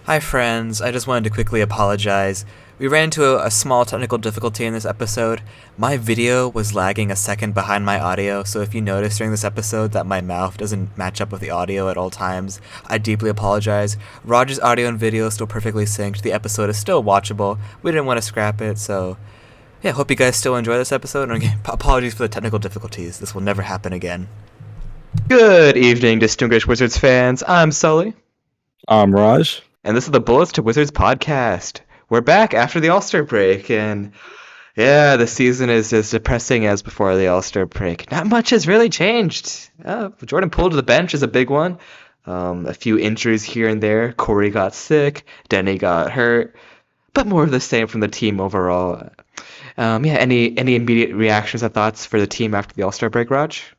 Hi, friends. I just wanted to quickly apologize. We ran into a small technical difficulty in this episode. My video was lagging a second behind my audio, so if you notice during this episode that my mouth doesn't match up with the audio at all times, I deeply apologize. Roger's audio and video is still perfectly synced. The episode is still watchable. We didn't want to scrap it, so yeah, hope you guys still enjoy this episode. And again, apologies for the technical difficulties. This will never happen again. Good evening, distinguished Wizards fans. I'm Sully, I'm Raj. and this is the Bullets to Wizards podcast. We're back after the All-Star break, and yeah, the season is as depressing as before the All-Star break. Not much has really changed. Jordan Poole to the bench is a big one. A few injuries here and there. Corey got sick. Denny got hurt. But more of the same from the team overall. Any immediate reactions or thoughts for the team after the All-Star break, Raj?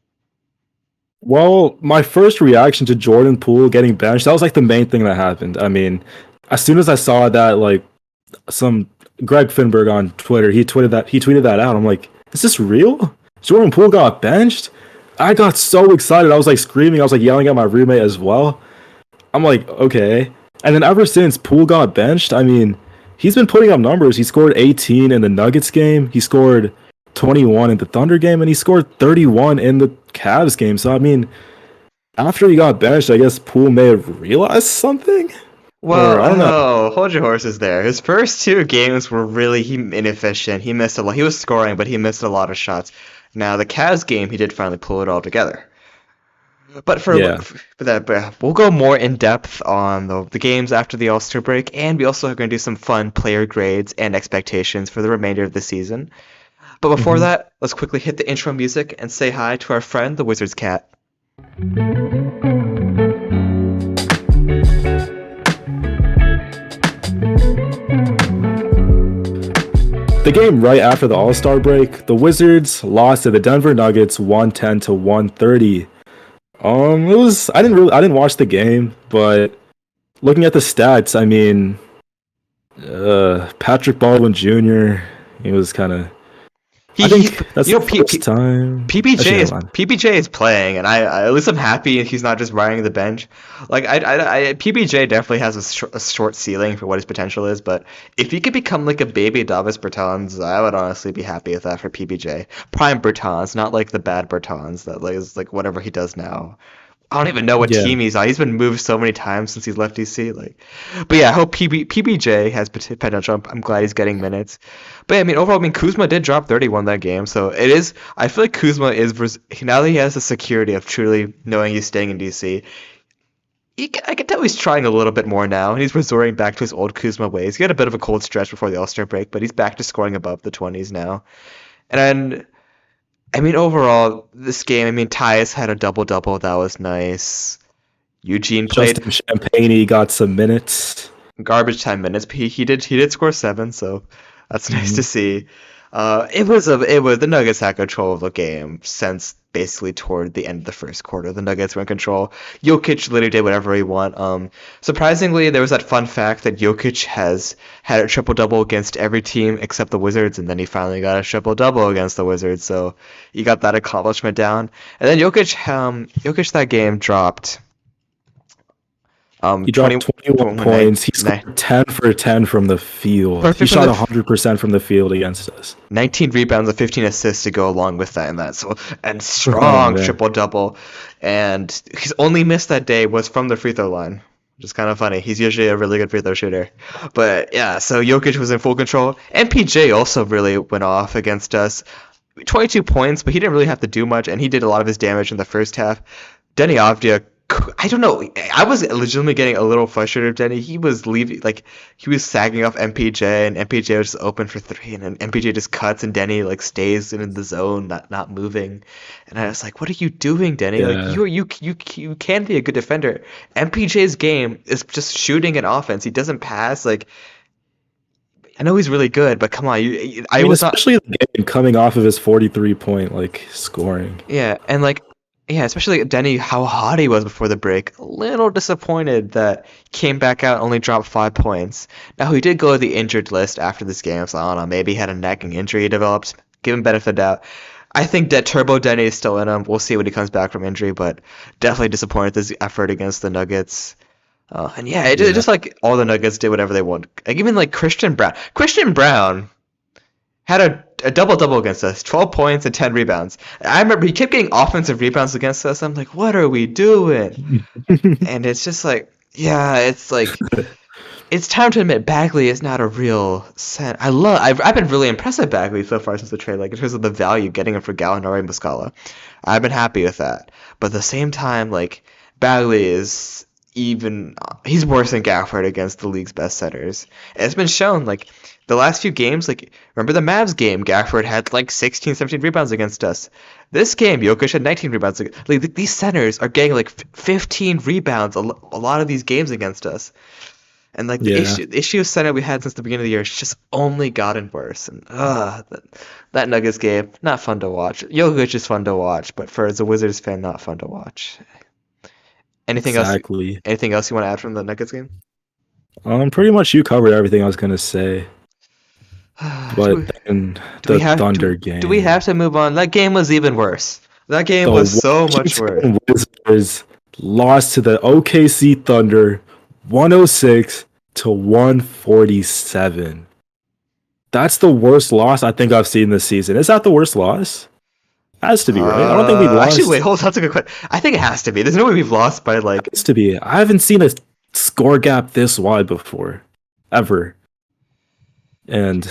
Well, my first reaction to Jordan Poole getting benched, that was like the main thing that happened. I mean, as soon as I saw that, like some Greg Finberg on Twitter, he tweeted that out. I'm like, is this real? Jordan Poole got benched? I got so excited. I was like screaming. I was like yelling at my roommate as well. I'm like, okay. And then ever since Poole got benched, I mean, he's been putting up numbers. He scored 18 in the Nuggets game. He scored 21 in the Thunder game, and he scored 31 in the Cavs game. So, I mean, after he got benched, I guess Poole may have realized something. Well, I don't know. hold your horses there. His first two games were really inefficient. He missed a lot. He was scoring, but he missed a lot of shots. Now, the Cavs game, he did finally pull it all together. But we'll go more in depth on the games after the All-Star break, and we also are going to do some fun player grades and expectations for the remainder of the season. But before that, let's quickly hit the intro music and say hi to our friend, the Wizard's Cat. The game right after the All-Star break, the Wizards lost to the Denver Nuggets 110 to 130. I didn't watch the game, but looking at the stats, I mean, Patrick Baldwin Jr., he was kind of. I think that's the first time. PBJ is playing, and I at least I'm happy he's not just riding the bench. Like PBJ definitely has a short ceiling for what his potential is, but if he could become like a baby Davis Bertans, I would honestly be happy with that for PBJ. Prime Bertans, not like the bad Bertans that is like whatever he does now. I don't even know what team he's on. He's been moved so many times since he's left DC. But yeah, I hope PBJ has potential. I'm glad he's getting minutes. But yeah, I mean, overall, Kuzma did drop 31 that game, so it is. I feel like Kuzma is now that he has the security of truly knowing he's staying in DC. I can tell he's trying a little bit more now, and he's resorting back to his old Kuzma ways. He had a bit of a cold stretch before the All-Star break, but he's back to scoring above the 20s now. And I mean, overall, this game, Tyus had a double-double. That was nice. Eugene played. Justin Champagne got some minutes. Garbage time minutes. He did score 7, so that's nice to see. The Nuggets had control of the game since basically toward the end of the first quarter. The Nuggets were in control. Jokic literally did whatever he want. Surprisingly, there was that fun fact that Jokic has had a triple-double against every team except the Wizards, and then he finally got a triple-double against the Wizards, so he got that accomplishment down. And then Jokic that game dropped. He dropped 21 points. He scored 10 for 10 from the field. He shot 100% from the field against us. 19 rebounds and 15 assists to go along with that, and strong triple-double. And his only miss that day was from the free throw line, which is kind of funny. He's usually a really good free throw shooter. But yeah, so Jokic was in full control. MPJ also really went off against us. 22 points, but he didn't really have to do much, and he did a lot of his damage in the first half. Denny Avdia, I don't know. I was legitimately getting a little frustrated with Denny. He was leaving, he was sagging off MPJ, and MPJ was just open for 3, and then MPJ just cuts, and Denny stays in the zone, not moving. And I was like, "What are you doing, Denny? Yeah. You can be a good defender. MPJ's game is just shooting and offense. He doesn't pass. I know he's really good, but come on, especially the game coming off of his 43-point scoring. Yeah, and especially Denny, how hot he was before the break. A little disappointed that he came back out and only dropped 5 points. Now, he did go to the injured list after this game, so I don't know, maybe he had a nagging injury he developed. Give him benefit of the doubt. I think that Turbo Denny is still in him. We'll see when he comes back from injury, but definitely disappointed with his effort against the Nuggets. And yeah, it just like all the Nuggets did whatever they want. Like even like Christian Brown. Christian Brown had a double-double against us, 12 points and 10 rebounds. I remember he kept getting offensive rebounds against us. I'm like, what are we doing? And it's just like, yeah, it's like it's time to admit Bagley is not a real center. I've been really impressed with Bagley so far since the trade, like in terms of the value getting him for Gallinari and Muscala. I've been happy with that. But at the same time, like Bagley is he's worse than Gafford against the league's best centers. And it's been shown like the last few games, like remember the Mavs game, Gafford had like 16, 17 rebounds against us. This game, Jokic had 19 rebounds. Like these centers are getting like 15 rebounds a lot of these games against us. And like the issue of center we had since the beginning of the year has just only gotten worse. And that Nuggets game, not fun to watch. Jokic is fun to watch, but as a Wizards fan, not fun to watch. Anything else? Anything else you want to add from the Nuggets game? Pretty much you covered everything I was gonna say. But then the Thunder game. Do we have to move on? That game was even worse. That game was so much worse. Wizards lost to the OKC Thunder 106-147. That's the worst loss I think I've seen this season. Is that the worst loss? Has to be, right? I don't think we've lost. Actually, wait, hold on. That's a good question. I think it has to be. There's no way we've lost by like. It has to be. I haven't seen a score gap this wide before, ever. And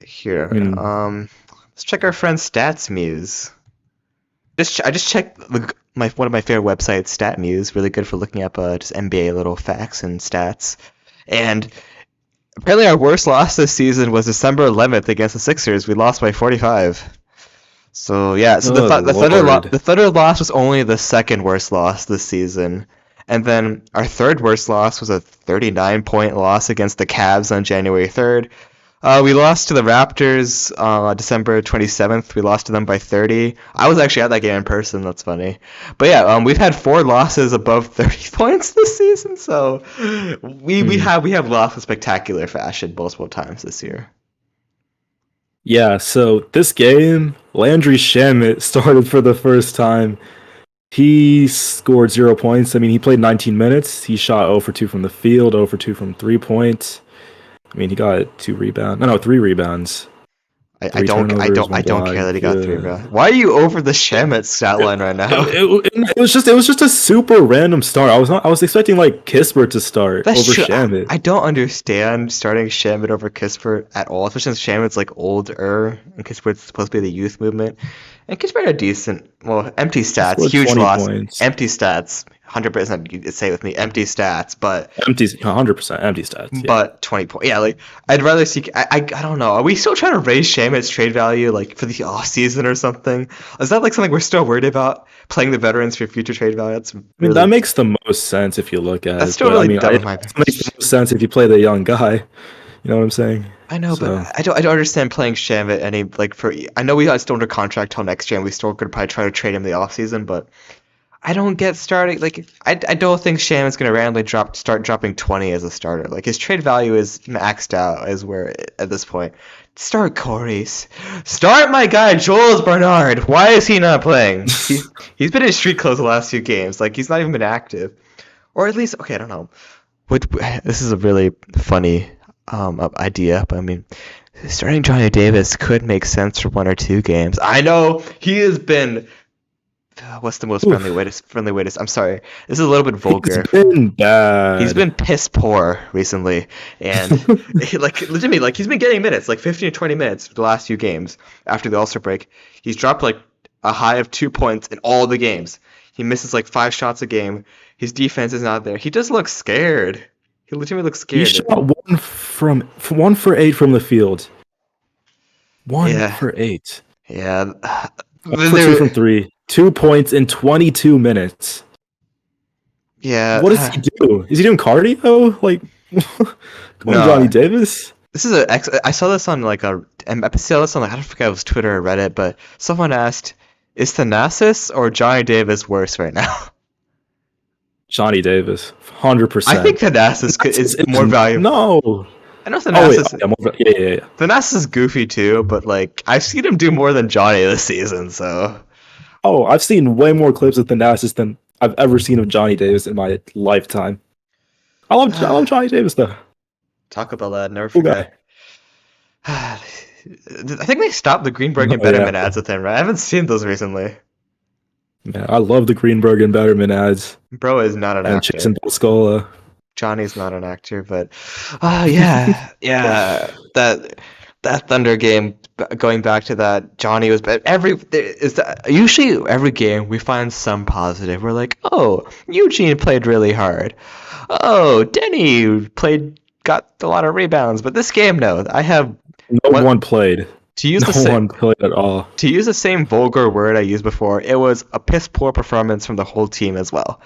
here, let's check our friend Stats Muse. I just checked one of my favorite websites, Stat Muse, really good for looking up just NBA little facts and stats. And apparently our worst loss this season was December 11th against the Sixers. We lost by 45. So yeah, so the Thunder loss was only the second worst loss this season. And then our third worst loss was a 39-point loss against the Cavs on January 3rd. We lost to the Raptors December 27th. We lost to them by 30. I was actually at that game in person. That's funny. But yeah, we've had 4 losses above 30 points this season. So we have lost in spectacular fashion multiple times this year. Yeah, so this game, Landry Shamet started for the first time. He scored 0 points. I mean, he played 19 minutes. He shot 0 for 2 from the field, 0 for 2 from 3 points. I mean, he got 3 rebounds. I don't care that he got 3 rebounds. Why are you over the Shamet stat line right now? It was just a super random start. I was expecting like Kispert to start over Shamet. I don't understand starting Shamet over Kispert at all, especially since Shamet's like older and Kispert's supposed to be the youth movement. And Kispert had decent, empty stats, huge loss, points. Empty stats. 100%, you say it with me, empty stats, but 100% empty stats. Yeah. But 20 points, yeah. Like I'd rather see. I don't know. Are we still trying to raise Shamet's trade value, like for the off season or something? Is that like something we're still worried about? Playing the veterans for future trade value? I mean, that makes the most sense if you look at it. That's still really dumb. It makes the most sense if you play the young guy. You know what I'm saying? I know, but I don't understand playing Shamet any like for. I know we are still under contract till next year, and we still could probably try to trade him the off season, but. I don't get started. Like, I don't think Shaman's going to randomly start dropping 20 as a starter. Like, his trade value is maxed out at this point. Start Corey. Start my guy, Jules Bernard. Why is he not playing? He's been in street clothes the last few games. Like, he's not even been active. Or at least, okay, I don't know. This is a really funny idea, but I mean, starting Johnny Davis could make sense for 1 or 2 games. I know he has been... What's the most friendly way to? I'm sorry. This is a little bit vulgar. He's been bad. He's been piss poor recently, and legitimately, like he's been getting minutes, like 15 to 20 minutes for the last few games after the All-Star break. He's dropped like a high of 2 points in all the games. He misses like 5 shots a game. His defense is not there. He does look scared. He legitimately looks scared. He shot 1 for 8 from the field. 1 for 8. Yeah. 1 for 2 from 3. 2 points in 22 minutes. Yeah. What does he do? Is he doing cardio? Like, come on, Johnny Davis. This is I saw this on like I don't forget if it was Twitter or Reddit, but someone asked, is Thanasis or Johnny Davis worse right now? Johnny Davis, 100%. I think Thanasis is more valuable. No. I know Thanasis. Yeah. Thanasis is goofy too, but like I've seen him do more than Johnny this season, so. Oh, I've seen way more clips of Thanasis than I've ever seen of Johnny Davis in my lifetime. I love Johnny Davis though. Taco Bell ad, never Cool guy. forget. I think they stopped the Greenberg and Oh, yeah. Betterman ads with him, right? I haven't seen those recently. Yeah, I love the Greenberg and Betterman ads Bro is not an and actor. Jason Boscola. Johnny's not an actor, but yeah, yeah, that Thunder game. Going back to that, Johnny was. But usually every game we find some positive. We're like, oh, Eugene played really hard. Oh, Denny got a lot of rebounds. But this game, no, I have No one one played. to use No the same one played at all. to use the same vulgar word I used before. It was a piss poor performance from the whole team as well.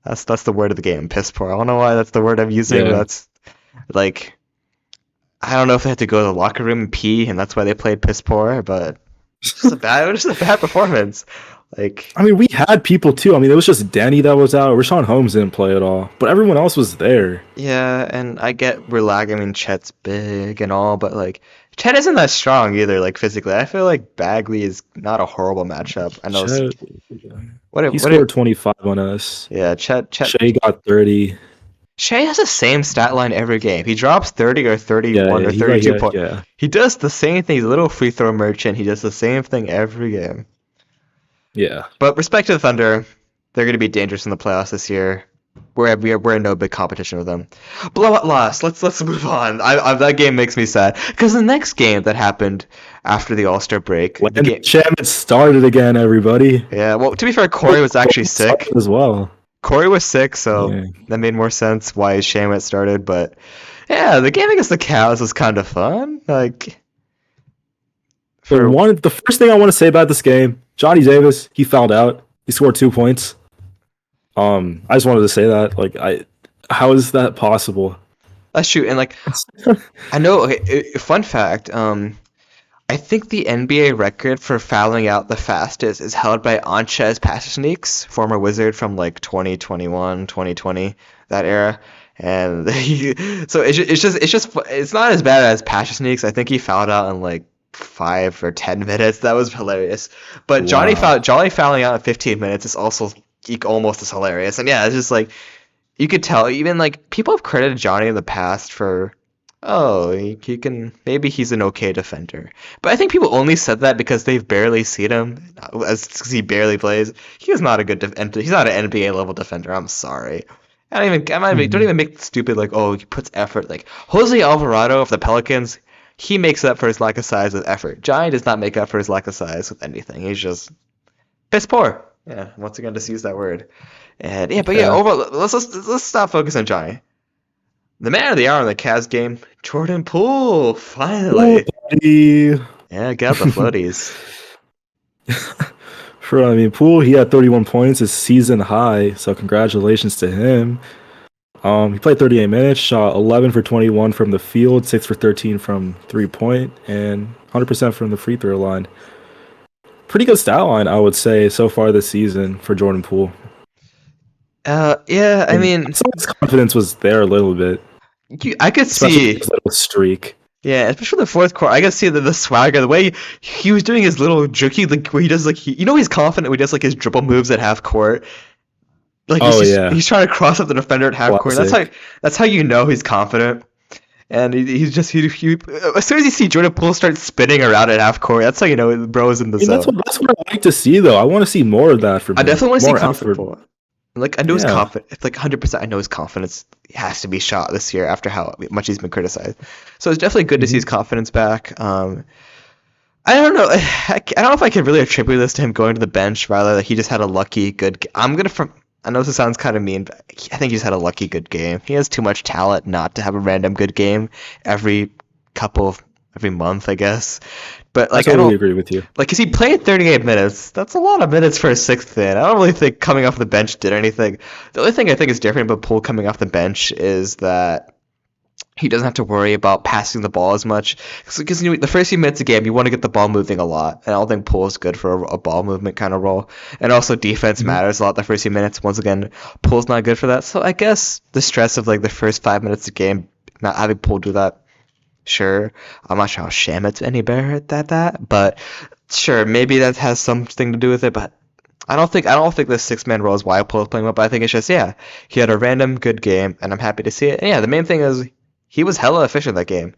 That's the word of the game, piss poor. I don't know why that's the word I'm using, but Yeah. that's like I don't know if they had to go to the locker room and pee, and that's why they played piss poor. But it was just a bad performance. Like I mean, we had people too. I mean, it was just Danny that was out. Rashawn Holmes didn't play at all, but everyone else was there. yeah, and I get we're lagging. I mean, Chet's big and all, but like Chet isn't that strong either. Like physically, I feel like Bagley is not a horrible matchup. I know. Chet, he What if scored 25 on us. yeah, Chet Shea got 30. Shea has the same stat line every game. He drops 30 or 31 or He got 32 points. yeah. He does the same thing. He's a little free throw merchant. He does the same thing every game. Yeah. But respect to the Thunder, they're going to be dangerous in the playoffs this year. We're in no big competition with them. Blowout loss. Let's move on. That game makes me sad because the next game that happened after the All-Star break, the Landon game, Shamet started again, everybody. yeah. Well, to be fair, Corey was actually sick. Started as well. Corey was sick, so Yeah. that made more sense why Shamet started. But yeah, the game against the Cavs was kind of fun. Like The first thing I want to say about this game, Johnny Davis, he fouled out. He scored 2 points. I just wanted to say that. How is that possible? let's shoot and like I know. Okay, fun fact. I think the NBA record for fouling out the fastest is held by Anches Pasechniks, former Wizard from like 2021, 2020, that era. And so it's not as bad as Pasechniks. I think he fouled out in like 5 or 10 minutes. That was hilarious. But Wow. Johnny fouling out in 15 minutes is also almost as hilarious. And yeah, it's just like you could tell. Even like people have credited Johnny in the past for he can maybe he's an okay defender. But I think people only said that because they've barely seen him as because he barely plays. He is not a good he's not an NBA level defender. I'm sorry. Don't even make stupid like he puts effort like Jose Alvarado of the Pelicans. He makes up for his lack of size with effort. Johnny does not make up for his lack of size with anything. He's just piss poor. Yeah, once again, just use that word. And yeah, but yeah, Yeah. overall, let's stop focusing on Johnny. The man of the hour in the Cavs game, Jordan Poole, finally. Buddy. Yeah, get out the floaties. Poole, he had 31 points, his season high. So congratulations to him. He played 38 minutes, shot 11 for 21 from the field, 6 for 13 from 3-point, and 100% from the free throw line. Pretty good stat line, I would say, so far this season for Jordan Poole. Yeah, I mean, Some of his confidence was there a little bit, I could especially see, his little streak. yeah, especially the fourth quarter. I could see the swagger, the way he was doing his little jerky, like where he does like he's confident when he does like his dribble moves at half court. Like he's trying to cross up the defender at half court. That's how you know he's confident. And he's just he as soon as you see Jordan Poole start spinning around at half court, that's how you know bro is in the zone. That's what I like to see, though. I want to see more of that from him. I definitely want to see More confident effort. Poole. Like I know his Yeah. confidence, like 100%. I know his confidence has to be shot this year after how much he's been criticized. So it's definitely good to see his confidence back. I don't know. I don't know if I can really attribute this to him going to the bench rather that he just had a lucky good. I know this sounds kind of mean, but I think he just had a lucky good game. He has too much talent not to have a random good game every month, I guess. But like I totally agree with you. like, cause he played 38 minutes. That's a lot of minutes for a sixth man. I don't really think coming off the bench did anything. The only thing I think is different about Poole coming off the bench is that he doesn't have to worry about passing the ball as much. Because the first few minutes of the game, you want to get the ball moving a lot. And I don't think Poole is good for a ball movement kind of role. And also defense matters a lot the first few minutes. Once again, Poole's not good for that. So I guess the stress of like the first 5 minutes of the game, not having Poole do that, sure. I'm not sure how Shamet's any better at that, but sure, maybe that has something to do with it. But I don't think the 6-man role is why Poole is playing well, but I think it's just he had a random good game, and I'm happy to see it. And yeah, the main thing is he was hella efficient that game.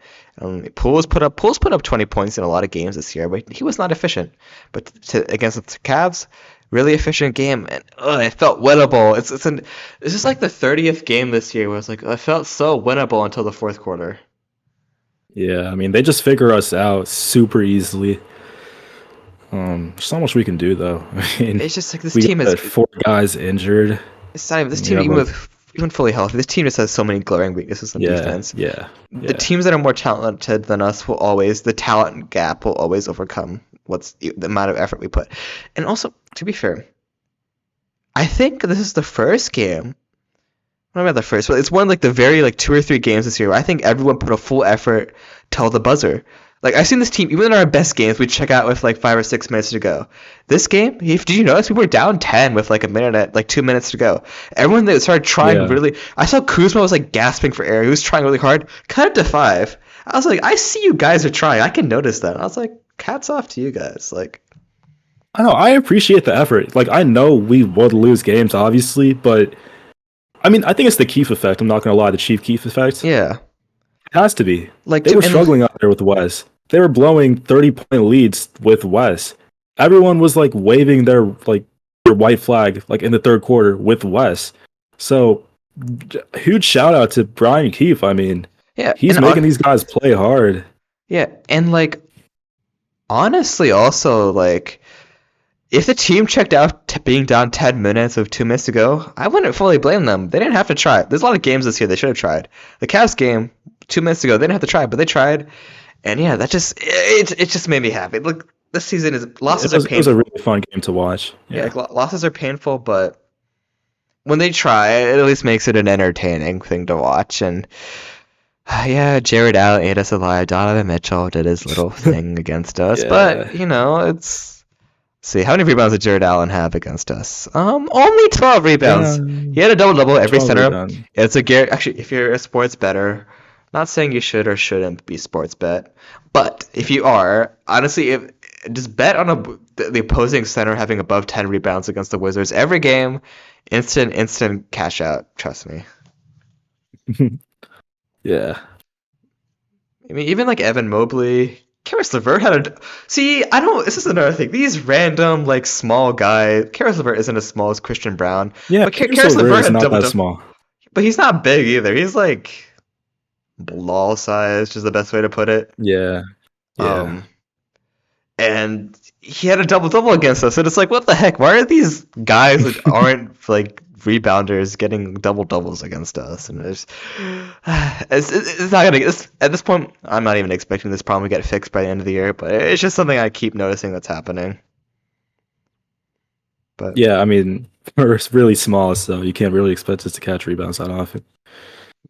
Poole's put up 20 points in a lot of games this year, but he was not efficient. But against the Cavs, really efficient game, and it felt winnable. It's just like the 30th game this year where it's like it felt so winnable until the fourth quarter. Yeah, I mean they just figure us out super easily. There's not much we can do though. I mean, It's just like this we team got is. 4 guys injured. It's not even this You team have, even like- with even fully healthy. This team just has so many glaring weaknesses on Yeah, defense. yeah, The teams that are more talented than us the talent gap will always overcome the amount of effort we put. And also, to be fair, I think this is the first game. Not about the first, but it's one of like the very like 2 or 3 games this year where I think everyone put a full effort till the buzzer. Like I've seen this team, even in our best games, we check out with like 5 or 6 minutes to go. This game, did you notice we were down 10 with like a minute at like 2 minutes to go? Everyone that started trying Yeah. really. I saw Kuzma was like gasping for air. He was trying really hard. Cut it to 5. I was like, I see you guys are trying. I can notice that. I was like, hats off to you guys. Like, I know. I appreciate the effort. Like I know we would lose games, obviously, but I mean, I think it's the Keefe effect. I'm not gonna lie, the Chief Keefe effect. yeah, It has to be. like They were and- struggling out there with Wes. They were blowing 30-point leads with Wes. Everyone was like waving their white flag like in the third quarter with Wes. So huge shout out to Brian Keefe. I mean, Yeah, he's and making these guys play hard. Yeah, and like honestly, also like if the team checked out to being down 10 minutes with 2 minutes to go, I wouldn't fully blame them. They didn't have to try. There's a lot of games this year they should have tried. The Cavs game, 2 minutes to go, they didn't have to try, but they tried. And yeah, that just it just made me happy. Look, this season is losses It was are a painful. really fun game to watch. Yeah, like, losses are painful, but when they try, it at least makes it an entertaining thing to watch. And yeah, Jared Allen ate us alive. Donovan Mitchell did his little thing against us, Yeah. but you know, it's. See, how many rebounds did Jared Allen have against us? Only 12 rebounds. He had a double-double every 12 center. rebounds. It's actually, if you're a sports bettor, not saying you should or shouldn't be sports bet, but if you are, honestly, just bet on the opposing center having above 10 rebounds against the Wizards every game. Instant cash out. Trust me. Yeah. I mean, even like Evan Mobley, Karis LeVert had a. See, I don't. This is another thing. These random like small guys. Karis LeVert isn't as small as Christian Brown. Yeah, But Karis LeVert is had not double- that small. But he's not big either. He's like ball size, is the best way to put it. Yeah. Yeah. And he had a double against us, and it's like, what the heck? Why are these guys that aren't like rebounders getting doubles against us? And it's not gonna. At this point, I'm not even expecting this problem to get fixed by the end of the year, but it's just something I keep noticing that's happening. But Yeah, I mean, we're really small, so you can't really expect us to catch rebounds that often.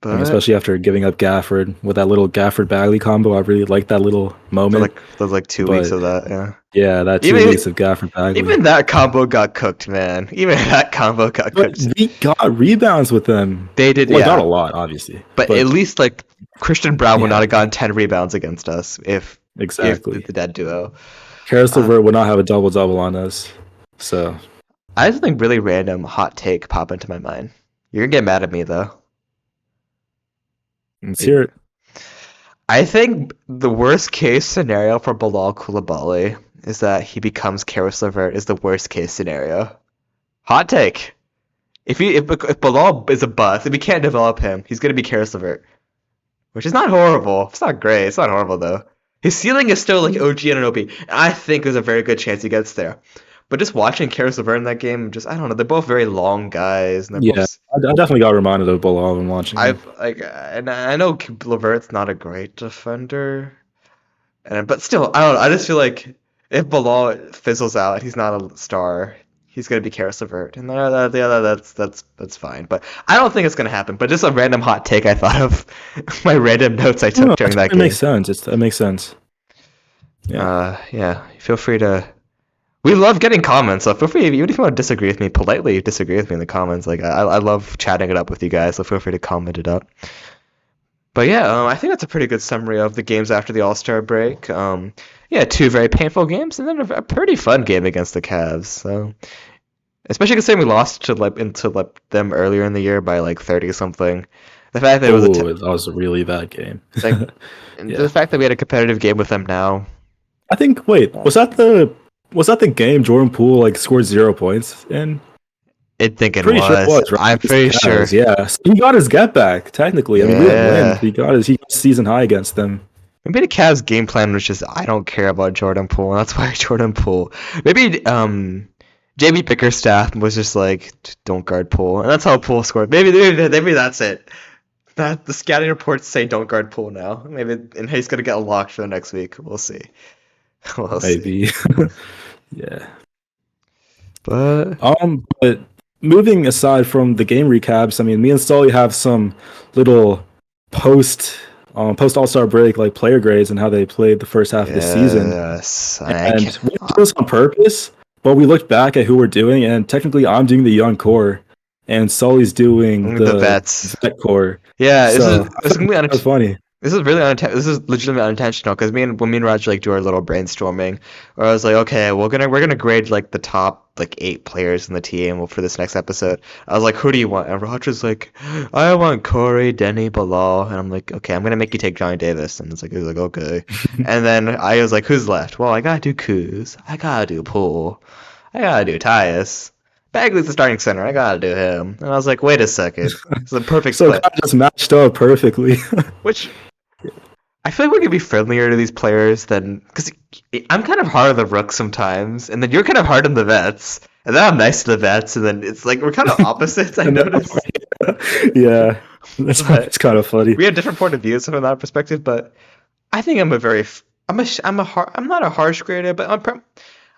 I mean, but especially after giving up Gafford with that little Gafford-Bagley combo. I really like that little moment. those like 2 but- weeks of that, yeah. Yeah, that 2 Even- weeks of Gafford-Bagley. Even that combo got cooked, man. Even that combo got But cooked. we got rebounds with them. They did, Well, yeah. not a lot, obviously. But at least like Christian Brown would Yeah. not have gotten 10 rebounds against us if exactly. that duo. Karis LeVert would not have a double-double on us. So, I have something really random hot take pop into my mind. You're gonna get mad at me though. let's hear it. I think the worst case scenario for Bilal Coulibaly is that he becomes Karis LeVert is the worst case scenario. Hot take. If Bilal is a bust, if we can't develop him, he's gonna be Karis LeVert. Which is not horrible. It's not great. It's not horrible though. His ceiling is still like OG Anunoby. And I think there's a very good chance he gets there. But just watching Karis LeVert in that game, I don't know. They're both very long guys. And they're Yeah, both, I definitely got reminded of Bilal when watching him. and I know LeVert's not a great defender, but still, I don't know. I just feel like if Bilal fizzles out, he's not a star. He's gonna be Karis LeVert, and that's fine. But I don't think it's gonna happen. But just a random hot take I thought of, my random notes I took No, during that it game. makes sense. It makes sense. Yeah. Feel free to. We love getting comments, so feel free, even if you want to disagree with me, politely disagree with me in the comments. Like I love chatting it up with you guys, so feel free to comment it up. But yeah, I think that's a pretty good summary of the games after the All-Star break. Yeah, 2 very painful games, and then a pretty fun game against the Cavs. So Especially considering we lost to them earlier in the year by like 30 something. The fact that it was Oh, that was a really bad game. like the Yeah. fact that we had a competitive game with them now. I think wait, was that the game Jordan Poole like scored 0 points in? I think it Pretty sure it was. was, right? I'm Against the pretty sure. Cavs, yeah. So he got his get back, technically. I mean, we didn't win, Yeah. but he got season high against them. Maybe the Cavs game plan was just I don't care about Jordan Poole. And that's why Jordan Poole. Maybe JB Bickerstaff was just like don't guard Poole, and that's how Poole scored. Maybe that's it. That the scouting reports say don't guard Poole now. Maybe and he's gonna get locked for the next week. We'll see. We'll see. Maybe. Yeah. But But moving aside from the game recaps, I mean, me and Sully have some little post All-Star break like player grades and how they played the first half of the season. yes, And we didn't do this on purpose, but we looked back at who we're doing, and technically I'm doing the young core, and Sully's doing the vets. vet core. Yeah, So, this is gonna be funny. This is really this is legitimately unintentional because when me and Raj like do our little brainstorming, where I was like, okay, we're gonna grade like the top like 8 players in the team for this next episode. I was like, who do you want? And Raj was like, I want Corey, Denny, Bilal, and I'm like, okay, I'm gonna make you take Johnny Davis, and he was like, okay. And then I was like, who's left? Well, I gotta do Kuz, I gotta do Poole, I gotta do Tyus. Bagley's the starting center. I gotta do him. And I was like, wait a second. It's the perfect So split. it kind of just matched up perfectly. Which I feel like we could be friendlier to these players than because I'm kind of hard on the rooks sometimes, and then you're kind of hard on the vets, and then I'm nice to the vets, and then it's like we're kind of opposites. I noticed. Yeah, it's kind of funny. We have different point of views from that perspective, but I think I'm not a harsh grader, but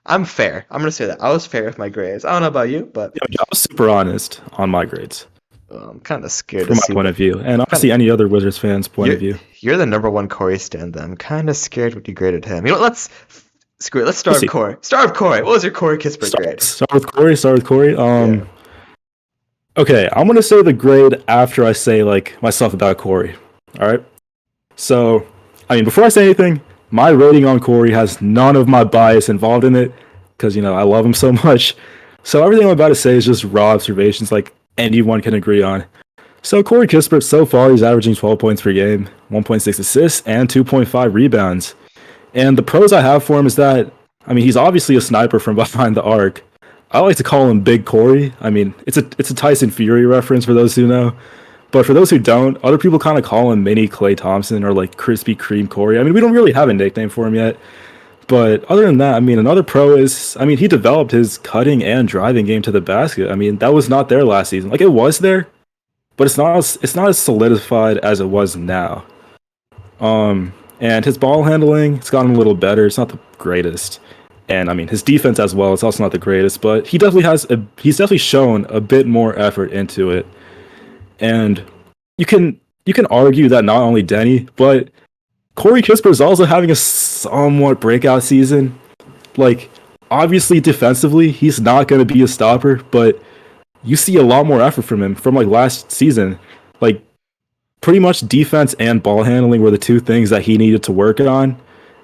I'm fair. I'm gonna say that I was fair with my grades. I don't know about you, but Yeah, I was super honest on my grades I'm kind of scared from to my see. point of view, and honestly, any other Wizards fans' point of view. You're the number one Corey stand. Then I'm kind of scared what you graded him. You know, what, screw it. Let's start with Corey. Start with Corey. What was your Corey Kispert grade? Start with Corey. Okay, I'm gonna say the grade after I say like my stuff about Corey. All right. So, I mean, before I say anything, my rating on Corey has none of my bias involved in it because I love him so much. So everything I'm about to say is just raw observations, like anyone can agree on. So Corey Kispert, so far, he's averaging 12 points per game, 1.6 assists, and 2.5 rebounds. And the pros I have for him is that, I mean, he's obviously a sniper from behind the arc. I like to call him Big Corey. I mean, it's a Tyson Fury reference for those who know. But for those who don't, other people kind of call him Mini Klay Thompson or like Krispy Kreme Corey. I mean, we don't really have a nickname for him yet. But other than that, I mean, another pro is, I mean, he developed his cutting and driving game to the basket. I mean, that was not there last season. Like, it was there, but it's not as solidified as it was now. And his ball handling, it's gotten a little better. It's not the greatest. And I mean, his defense as well, it's also not the greatest, but he's definitely shown a bit more effort into it. And you can argue that not only Denny, but Corey Kispert is also having a somewhat breakout season. Like, obviously defensively, he's not going to be a stopper, but you see a lot more effort from him from like last season. Like, pretty much defense and ball handling were the two things that he needed to work on.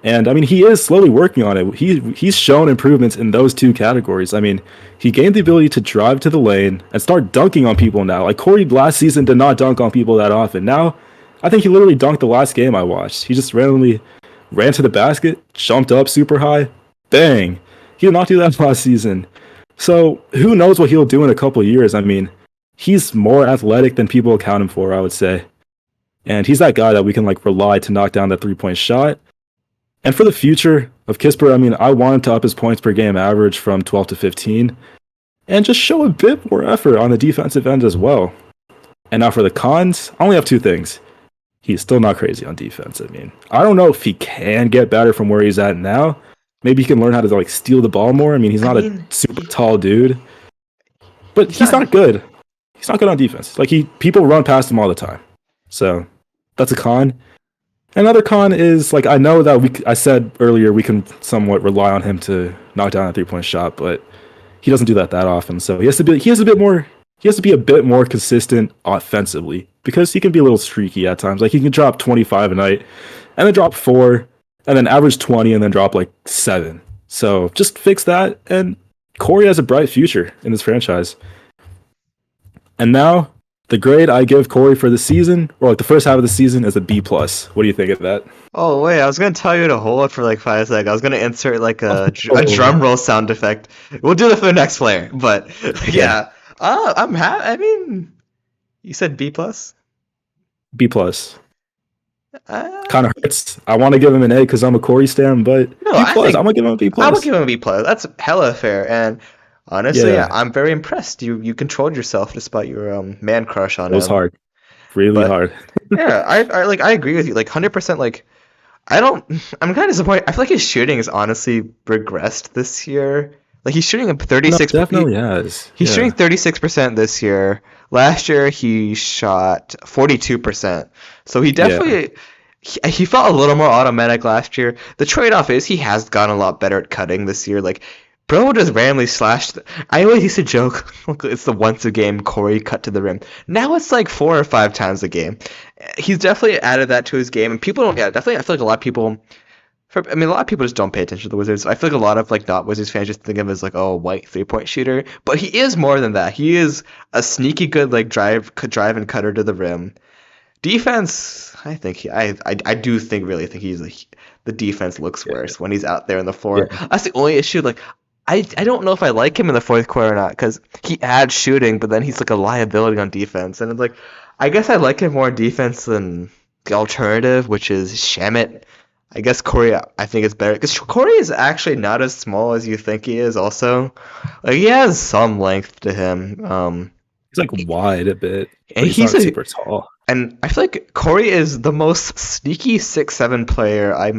And I mean, he is slowly working on it. He's shown improvements in those two categories. I mean, he gained the ability to drive to the lane and start dunking on people now. Like, Corey last season did not dunk on people that often. Now, I think he literally dunked the last game I watched. He just randomly ran to the basket, jumped up super high, bang. He did not do that last season. So who knows what he'll do in a couple of years. I mean, he's more athletic than people account him for, I would say. And he's that guy that we can like rely to knock down that 3-point shot. And for the future of Kispert, I mean, I want him to up his points per game average from 12 to 15 and just show a bit more effort on the defensive end as well. And now for the cons, I only have two things. He's still not crazy on defense. I mean, I don't know if he can get better from where he's at now. Maybe he can learn how to like steal the ball more. I mean, he's not a super tall dude, but he's not good. He's not good on defense. Like people run past him all the time. So that's a con. Another con is like I know that I said earlier we can somewhat rely on him to knock down a 3-point shot, but he doesn't do that often. So he has to be a bit more consistent offensively because he can be a little streaky at times. Like he can drop 25 a night and then drop 4 and then average 20 and then drop like 7. So just fix that and Corey has a bright future in this franchise. And now, the grade I give Corey for the season, or like the first half of the season, is a B plus. What do you think of that? Oh wait, I was gonna tell you to hold it for like 5 seconds. I was gonna insert like a Oh, drum roll sound effect. We'll do that for the next player, but okay, yeah. I mean, you said B plus. B plus. Uh, Kind of hurts. I want to give him an A because I'm a Corey stan, but no, B I plus. I'm think gonna give him a B I would plus. give him a B plus. That's hella fair, and honestly, Yeah, I'm very impressed. You controlled yourself despite your man crush on it was him. hard, really But hard. yeah, I agree with you. Like 100%. Like I don't. I'm kind of disappointed. I feel like his shooting has honestly regressed this year. Like he's shooting a No, 36. definitely has. He's shooting Yeah, 36% this year. Last year he shot 42%. So he yeah. definitely he felt a little more automatic last year. The trade-off is he has gotten a lot better at cutting this year. Like bro just randomly slashed. I always used to joke it's the once a game Corey cut to the rim. Now it's like 4 or 5 times a game. He's definitely added that to his game, and people don't. Yeah, definitely. I feel like a lot of people I mean, a lot of people just don't pay attention to the Wizards. I feel like a lot of like not Wizards fans just think of him as like, oh, a white 3-point shooter, but he is more than that. He is a sneaky good like drive and cutter to the rim. Defense, I think I do think really think he's the defense looks Yeah. worse when he's out there on the floor. Yeah. That's the only issue. Like I don't know if I like him in the fourth quarter or not because he adds shooting, but then he's like a liability on defense, and it's like I guess I like him more on defense than the alternative, which is Shamit. I guess Corey, I think is better because Corey is actually not as small as you think he is. Also, like he has some length to him. He's like wide a bit, And but he's he's not a super tall. and I feel like Corey is the most sneaky 6'7" player I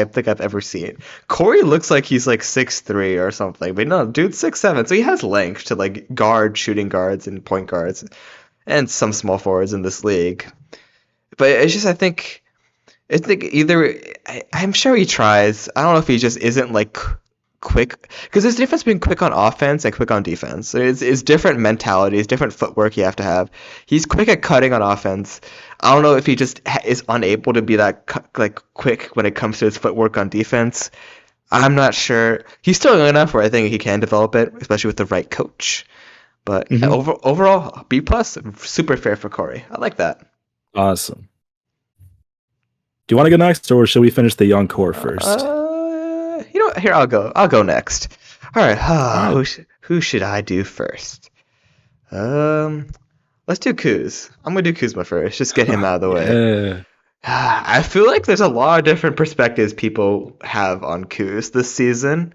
think I've ever seen. Corey looks like he's like 6'3" or something, but no, dude's 6'7", so he has length to like guard shooting guards and point guards and some small forwards in this league. But it's just I think either I'm sure he tries. I don't know if he just isn't like quick because there's a difference between quick on offense and quick on defense. It's different mentalities, different footwork you have to have. He's quick at cutting on offense. I don't know if he just is unable to be that like quick when it comes to his footwork on defense. I'm not sure. He's still young enough where I think he can develop it, especially with the right coach. But yeah, Hmm. overall, B plus, super fair for Corey. I like that. Awesome. Do you want to go next, or should we finish the young core first? You know what? Here I'll go. I'll go next. All right. All right. Who should I do first? Um, let's do Kuz. I'm gonna do Kuzma first. Just get him out of the way. Yeah. I feel like there's a lot of different perspectives people have on Kuz this season.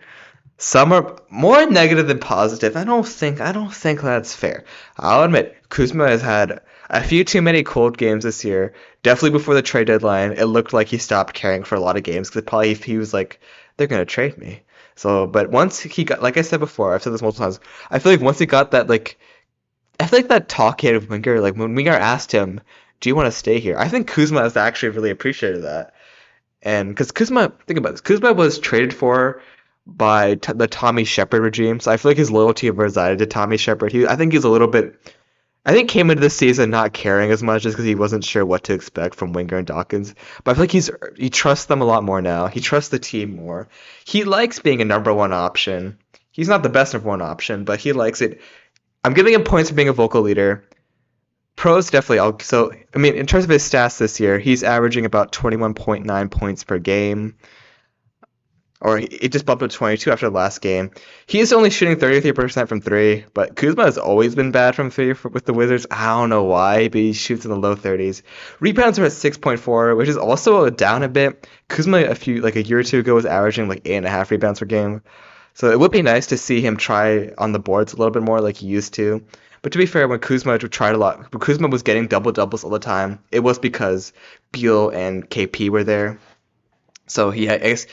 Some are more negative than positive. I don't think that's fair. I'll admit, Kuzma has had a few too many cold games this year. Definitely before the trade deadline, it looked like he stopped caring for a lot of games because probably he was like, they're gonna trade me. So, but once he got, like I said before, I've said this multiple times. I feel like once he got that, like, I feel like that talk he had with Winger, like when Winger asked him, "Do you want to stay here?" I think Kuzma has actually really appreciated that. And because Kuzma, think about this, Kuzma was traded for by the Tommy Shepard regime, so I feel like his loyalty resided to Tommy Shepard. I think he's a little bit. I think came into the season not caring as much just because he wasn't sure what to expect from Winger and Dawkins. But I feel like he trusts them a lot more now. He trusts the team more. He likes being a number one option. He's not the best number one option, but he likes it. I'm giving him points for being a vocal leader. Pros definitely. So I mean, in terms of his stats this year, he's averaging about 21.9 points per game, or it just bumped up to 22 after the last game. He is only shooting 33% from three, but Kuzma has always been bad from three with the Wizards. I don't know why, but he shoots in the low 30s. Rebounds are at 6.4, which is also down a bit. Kuzma a year or two ago was averaging like 8.5 rebounds per game. So it would be nice to see him try on the boards a little bit more like he used to. But to be fair, when Kuzma tried a lot, when Kuzma was getting double doubles all the time, it was because Beal and KP were there. So I guess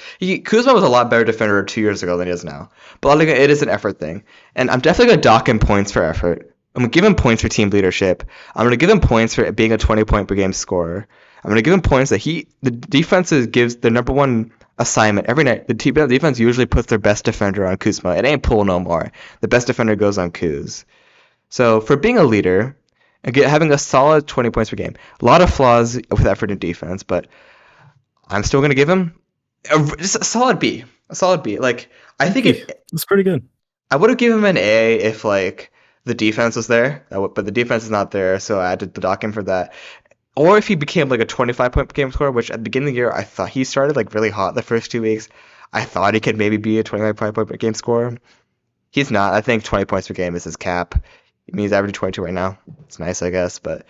Kuzma was a lot better defender 2 years ago than he is now. But like, it is an effort thing, and I'm definitely gonna dock him points for effort. I'm gonna give him points for team leadership. I'm gonna give him points for being a 20-point per game scorer. I'm gonna give him points that the defense gives the number one assignment every night. The defense usually puts their best defender on Kuzma. It ain't Poole no more. The best defender goes on Kuz. So for being a leader, again, having a solid 20 points per game, a lot of flaws with effort and defense, but I'm still gonna give him just a solid B. A solid B. Like I think That's pretty good. I would have given him an A if like the defense was there, but the defense is not there, so I had to dock him for that. Or if he became like a 25-point per game scorer, which at the beginning of the year I thought he started like really hot the first 2 weeks. I thought he could maybe be a 25-point per game scorer. He's not. I think 20 points per game is his cap. I mean, he's averaging 22 right now. It's nice, I guess, but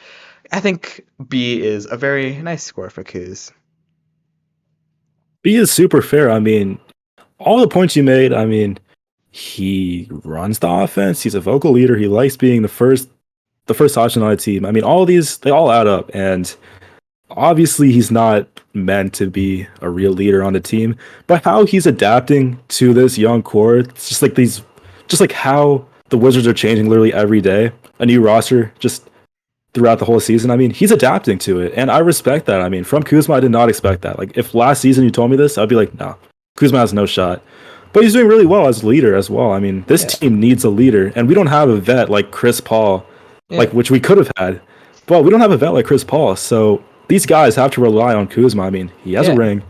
I think B is a very nice score for Kuz. B is super fair. I mean, all the points you made, I mean, he runs the offense. He's a vocal leader. He likes being the first option on a team. I mean, all these they all add up, and obviously he's not meant to be a real leader on the team. But how he's adapting to this young core, it's just like how the Wizards are changing literally every day. A new roster just throughout the whole season. I mean, he's adapting to it, and I respect that. I mean, from Kuzma, I did not expect that. Like, if last season you told me this, I'd be like, no, Kuzma has no shot. But he's doing really well as a leader as well. I mean, this Yeah. team needs a leader, and we don't have a vet like Chris Paul, Yeah. like which we could have had. But we don't have a vet like Chris Paul, so these guys have to rely on Kuzma. I mean, he has Yeah. a ring.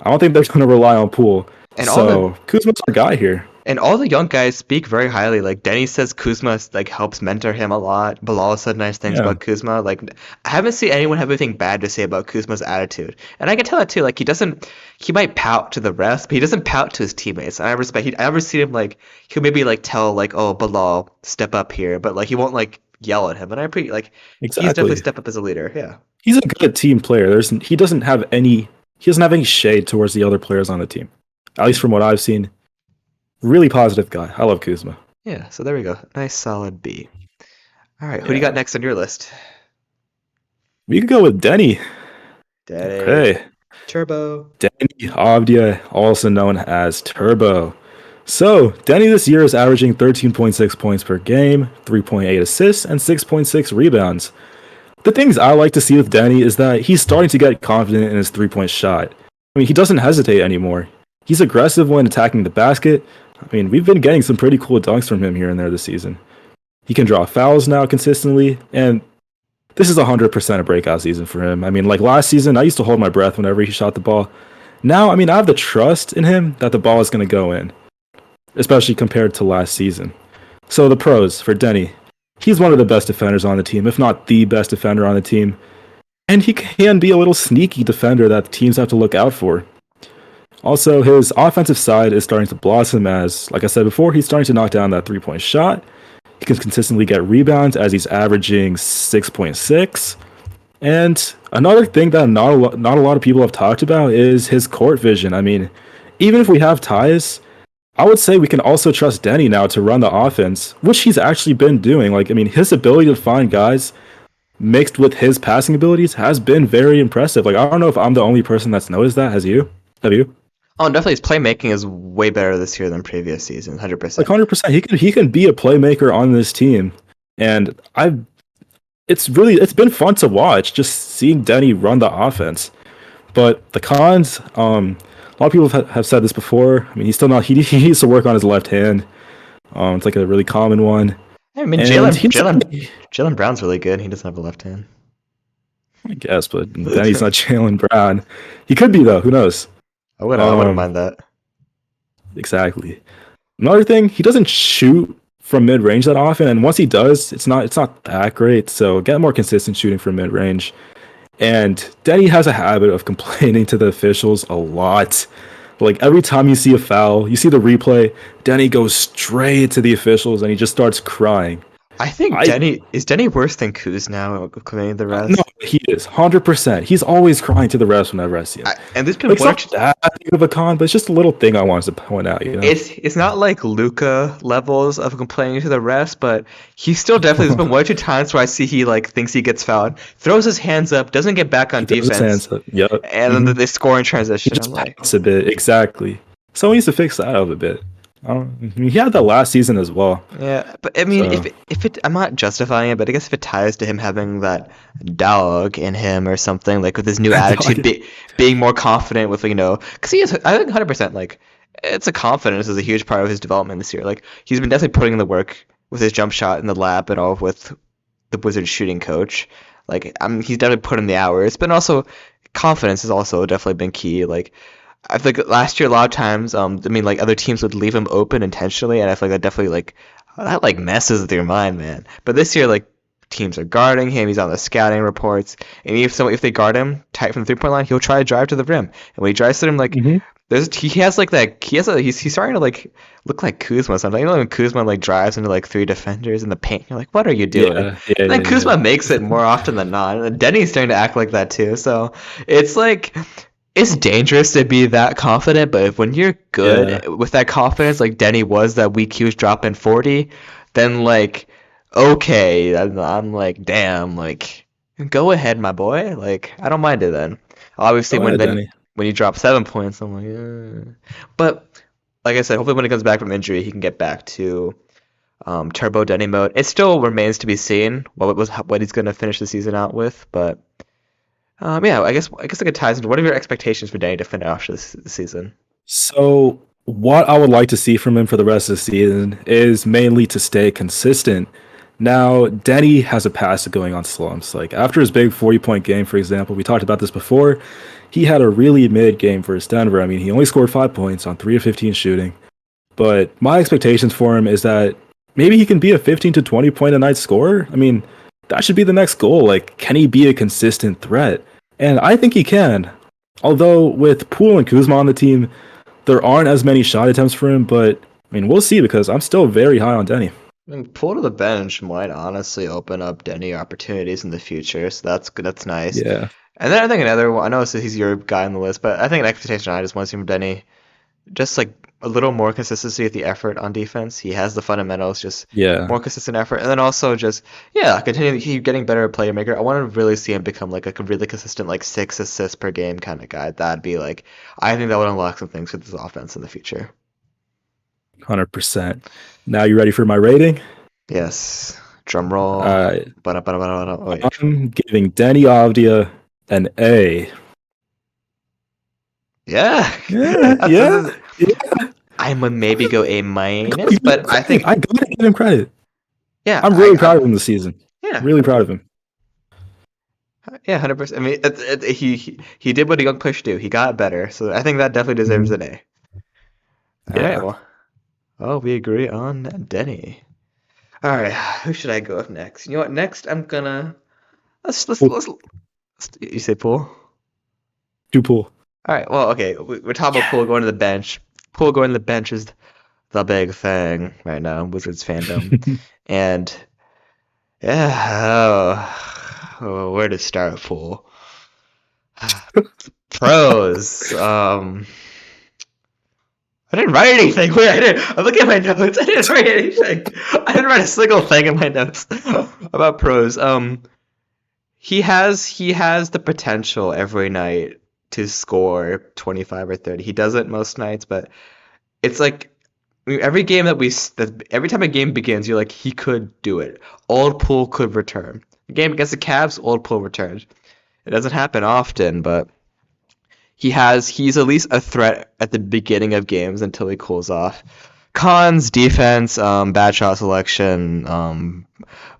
I don't think they're going to rely on Poole. And So Kuzma's our guy here. And all the young guys speak very highly. Like Denny says Kuzma like helps mentor him a lot. Bilal said nice things Yeah. about Kuzma. Like I haven't seen anyone have anything bad to say about Kuzma's attitude. And I can tell that too. Like he might pout to the rest, but he doesn't pout to his teammates. And I respect I ever see him like he'll maybe like tell like, oh, Bilal, step up here, but like he won't like yell at him. And I pretty like he's definitely Exactly. stepped up as a leader. Yeah. He's a good team player. He doesn't have any shade towards the other players on the team. At least from what I've seen. Really positive guy. I love Kuzma. Yeah, so there we go. Nice solid B. All right, who do you Yeah. got next on your list? We could go with Denny. Denny. Okay. Turbo. Denny Avdia, also known as Turbo. So, Denny this year is averaging 13.6 points per game, 3.8 assists, and 6.6 rebounds. The things I like to see with Denny is that he's starting to get confident in his three-point shot. I mean, he doesn't hesitate anymore. He's aggressive when attacking the basket. I mean, we've been getting some pretty cool dunks from him here and there this season. He can draw fouls now consistently, and this is 100% a breakout season for him. I mean, like last season, I used to hold my breath whenever he shot the ball. Now, I mean, I have the trust in him that the ball is going to go in, especially compared to last season. So the pros for Denny. He's one of the best defenders on the team, if not the best defender on the team. And he can be a little sneaky defender that teams have to look out for. Also, his offensive side is starting to blossom as, like I said before, he's starting to knock down that three-point shot. He can consistently get rebounds as he's averaging 6.6. And another thing that not a lot of people have talked about is his court vision. I mean, even if we have ties, I would say we can also trust Denny now to run the offense, which he's actually been doing. Like, I mean, his ability to find guys mixed with his passing abilities has been very impressive. Like, I don't know if I'm the only person that's noticed that. Have you? Oh, and definitely his playmaking is way better this year than previous seasons, 100%. Like 100%, he can be a playmaker on this team, and it's been fun to watch just seeing Denny run the offense. But the cons, a lot of people have said this before. I mean, he's still not. He needs to work on his left hand. It's like a really common one. I mean, And Jalen Brown's really good. He doesn't have a left hand. I guess, but Denny's not Jalen Brown. He could be though. Who knows? I wouldn't mind that. Exactly. Another thing, he doesn't shoot from mid range that often, and once he does, it's not that great. So get more consistent shooting from mid range. And Denny has a habit of complaining to the officials a lot. Like every time you see a foul, you see the replay, Denny goes straight to the officials and he just starts crying. I think Denny worse than Kuz now, complaining to the rest? No, he is 100%. He's always crying to the refs whenever I see him. And there's been It's not that big of a con, but it's just a little thing I wanted to point out. You know, it's not like Luca levels of complaining to the refs, but he still definitely. There's been one or two times where I see he like thinks he gets fouled, throws his hands up, doesn't get back on defense, Yep. and then they score in transition. He just I'm like, pouts a bit. Exactly. Someone needs to fix that up a bit. I mean, he had that last season as well. yeah, but I mean, So- if it, I'm not justifying it, but I guess if it ties to him having that dog in him or something, like with his new attitude, being more confident with because he is, I think 100% like it's a confidence is a huge part of his development this year. Like he's been definitely putting in the work with his jump shot in the lab and all with the Wizards shooting coach. Like he's definitely put in the hours, but also confidence has also definitely been key. Like I feel like last year a lot of times, I mean, like other teams would leave him open intentionally, and I feel like that definitely like that like messes with your mind, man. But this year, like teams are guarding him. He's on the scouting reports, and if they guard him tight from the 3 point line, he'll try to drive to the rim. And when he drives to the rim, like Hmm. he has like that he's starting to like look like Kuzma sometimes. You know when Kuzma like drives into like 3 defenders in the paint, you're like, what are you doing? Yeah, yeah, And then yeah, Kuzma makes it more often than not. And Denny's starting to act like that too. So it's like it's dangerous to be that confident, but when you're yeah, good with that confidence, like Denny was that week he was dropping 40, then like okay, I'm like damn, like go ahead, my boy. Like I don't mind it then. Obviously, Go when ahead, then Danny. when you drop 7 points, I'm like, but like I said, hopefully when he comes back from injury, he can get back to turbo Denny mode. It still remains to be seen what he's gonna finish the season out with, but. Yeah, I guess it ties into what are your expectations for Danny to finish off this season? So, what I would like to see from him for the rest of the season is mainly to stay consistent. Now, Denny has a past of going on slumps. Like after his big 40-point game, for example, we talked about this before. He had a really mid game versus Denver. I mean, he only scored 5 points on 3 of 15 shooting. But my expectations for him is that maybe he can be a 15 to 20 point a night scorer. I mean, that should be the next goal. Like, can he be a consistent threat? And I think he can. Although with Poole and Kuzma on the team, there aren't as many shot attempts for him, but I mean, we'll see because I'm still very high on Denny. And pull to the bench might honestly open up Denny opportunities in the future, so that's good. That's nice. Yeah. And then I think another one. I know he's your guy on the list, but I think an expectation I just want to see from Denny, just like a little more consistency with the effort on defense. He has the fundamentals, just Yeah. more consistent effort, and then also just continue to keep getting better at playmaker. I want to really see him become like a really consistent like 6 assists per game kind of guy. That'd be like I think that would unlock some things for this offense in the future. 100%. Now you ready for my rating? Yes. Drum roll. Uh, Oh, wait. I'm giving Denny Avdia an A. Yeah. Yeah, yeah, yeah. I would maybe go A minus, but I think I gotta give him credit. yeah, I'm really proud of him this season. yeah, Really proud of him. yeah, 100%. I mean, he did what a young player should do. He got better, so I think that definitely deserves an A. All right, Yeah. well, oh, we agree on Denny. All right, who should I go with next? You know what? Next, I'm gonna let's you say Poole? Two Poole. All right, well, okay, we're talking about Poole going to the bench. Poole going to the bench is the big thing right now in Wizards fandom, and yeah, where to start, Poole? Pros. I didn't write anything. Wait, I'm looking at my notes. I didn't write anything. I didn't write a single thing in my notes about pros. He has the potential every night to score 25 or 30. He doesn't most nights, but it's like every game every time a game begins, you're like he could do it. Old Poole could return. Game against the Cavs, Old Poole returned. It doesn't happen often, but he's at least a threat at the beginning of games until he cools off. Cons, defense, bad shot selection,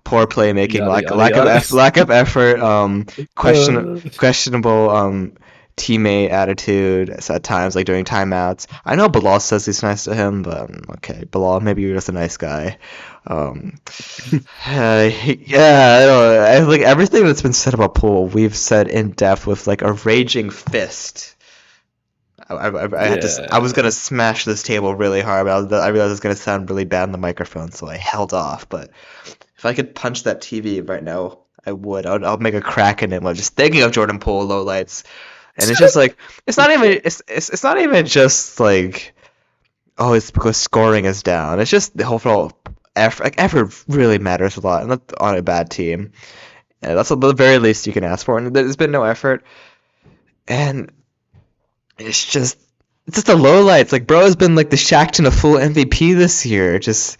poor playmaking, Yada, lack yada, lack of yada. lack of effort, Uh, questionable teammate attitude at times, like during timeouts. I know Bilal says he's nice to him, but okay, Bilal, maybe you're just a nice guy. Yeah, I don't know. I like everything that's been said about Poole, we've said in depth with like a raging fist. I was yeah. gonna smash this table really hard, but I realized it was gonna sound really bad in the microphone, so I held off. But if I could punch that TV right now, I would. I'll make a crack in it while just thinking of Jordan Poole lowlights, and it's just like it's not even just like oh it's because scoring is down. It's just the overall effort. Like, effort really matters a lot, and that's on a bad team. And that's the very least you can ask for. And there's been no effort, and it's just a low light. It's like bro has been like the Shackton a full MVP this year. Just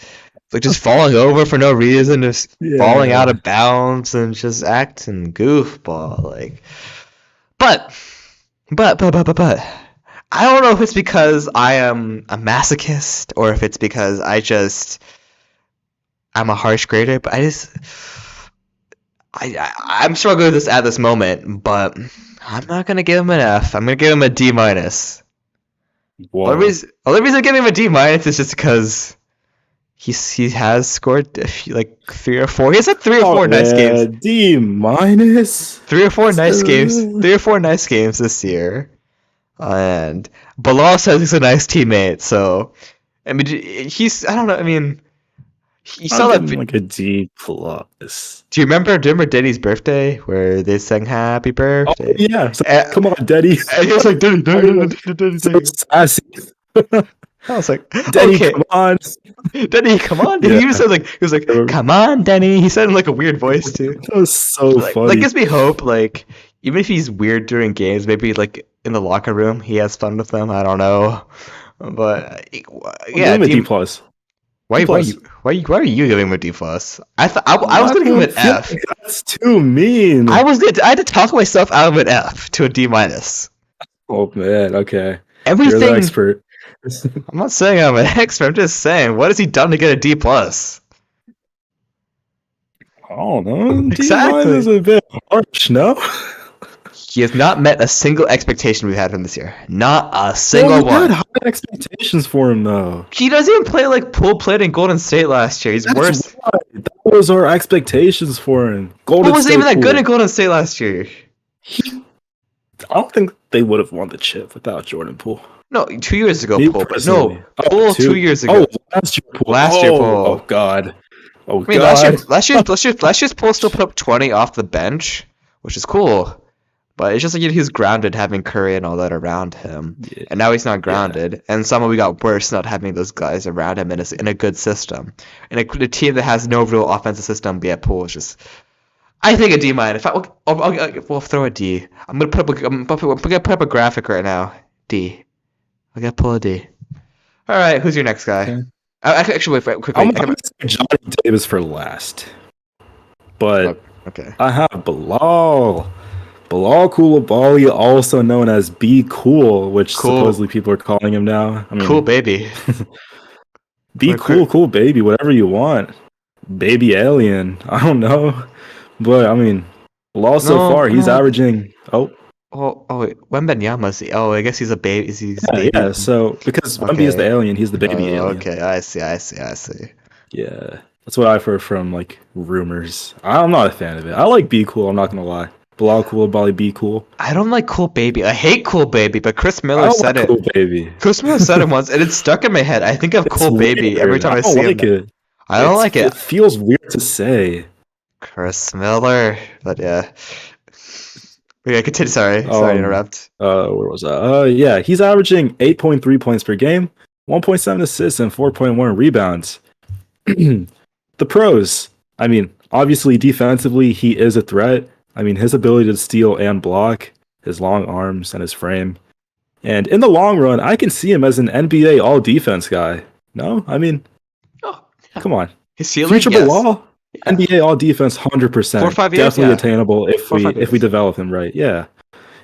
falling over for no reason, just falling out Yeah. of bounds and just acting goofball. Like but but I don't know if it's because I am a masochist or if it's because I'm a harsh grader, but I'm struggling with this at this moment, but I'm not gonna give him an F. I'm gonna give him a D minus. Whoa. Only reason I'm giving him a D minus is just because he has scored a few, like 3 or 4. He has had 3 or 4 nice games. D minus. 3 or 4 nice games this year. And Bilal says he's a nice teammate, so I mean I don't know, I mean he saw I'll that give him like a D plus. Do you remember Denny's birthday where they sang happy Oh birthday? yeah, so, And, come on, Daddy. and he was like Denny. So sassy. I was like, Daddy, okay, come on. Denny, come on. Yeah. He even said he was like, come on, Denny. He said in like a weird voice too. That was so funny. Like gives me hope. Like even if he's weird during games, maybe like in the locker room he has fun with them. I don't know, but yeah, give him a D plus. Why are you giving him a D plus? I was gonna give him an F. Like that's too mean. I had to talk myself out of an F to a D minus. Oh man, okay. Everything. You're the expert. I'm not saying I'm an expert. I'm just saying, what has he done to get a D plus? I don't know. Exactly. D minus is a bit harsh, no? He has not met a single expectation we've had from this year. Not a single We one. had high expectations for him though. He doesn't even play like Poole played in Golden State last year. He's worse. Right. That was our expectations for him. Golden He wasn't State even that Poole. good in Golden State last year. I don't think they would have won the chip without Jordan Poole. No, 2 years ago, Me Poole. personally. No, Poole 2 years ago. Oh, last year Poole. Last year, Poole. Oh God. Oh I mean, God. last year's Poole still put up 20 off the bench, which is cool. But it's just like he's grounded having Curry and all that around him, Yeah. and now he's not grounded. And somehow we got worse not having those guys around him in a good system, in a team that has no real offensive system. Yet Poole is just. I think a D minus. We'll throw a D. I'm gonna put up a graphic right now. D. I gotta pull a D. All right, who's your next guy? Okay. Actually, wait, quickly. I'm gonna say Johnny Davis for last, but Okay. I have Bilal Coulibaly, also known as B Cool, which Cool. supposedly people are calling him now. I mean, Cool baby. Be cool, baby, whatever you want. Baby alien. I don't know. But I mean, Bilal so far, he's averaging Oh wait, Wembenyama's I guess he's a baby. He's baby. Yeah, so because Wemby is the alien, he's the baby alien. Okay, I see. Yeah. That's what I've heard from like rumors. I'm not a fan of it. I like Be Cool, I'm not gonna lie. Bilal Coulibaly, Be Cool. I don't like Cool Baby. I hate Cool Baby, but Chris Miller said it. Cool Baby. Chris Miller said it once, and it's stuck in my head. I think of Cool Baby every time I see him. I don't like it. It feels weird to say. Chris Miller, but yeah. Yeah, continue. Sorry to interrupt. Where was that? Yeah, he's averaging 8.3 points per game, 1.7 assists, and 4.1 rebounds. The pros. I mean, obviously defensively, he is a threat. I mean, his ability to steal and block, his long arms, and his frame. And in the long run, I can see him as an NBA all-defense guy. No? I mean, come on. His ceiling, Future Bilal, NBA all-defense, 100%. 4 or 5 years, definitely attainable if we develop him right. Yeah.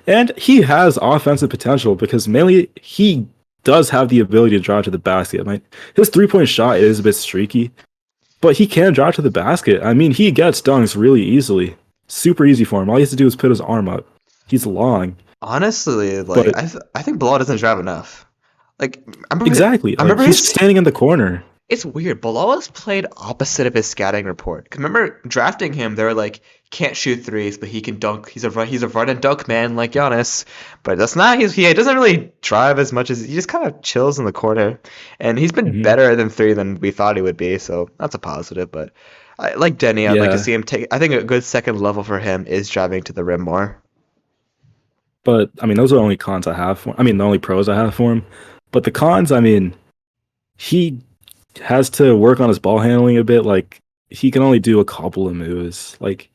And he has offensive potential because mainly he does have the ability to drive to the basket. Like, his three-point shot is a bit streaky, but he can drive to the basket. I mean, he gets dunks really easily. Super easy for him. All he has to do is put his arm up. He's long. Honestly, like I think Bilal doesn't drive enough. Like I remember he's standing in the corner. It's weird. Bilal has played opposite of his scouting report. 'Cause remember drafting him, they were like, can't shoot threes, but he can dunk. He's a run and dunk man like Giannis. But that's not. He doesn't really drive as much as he just kind of chills in the corner. And he's been better than three than we thought he would be. So that's a positive. But I like Denny. I'd like to see him take. I think a good second level for him is driving to the rim more. But I mean, those are the only cons I have for. I mean, the only pros I have for him. But the cons, I mean, he has to work on his ball handling a bit. Like, he can only do a couple of moves. Like,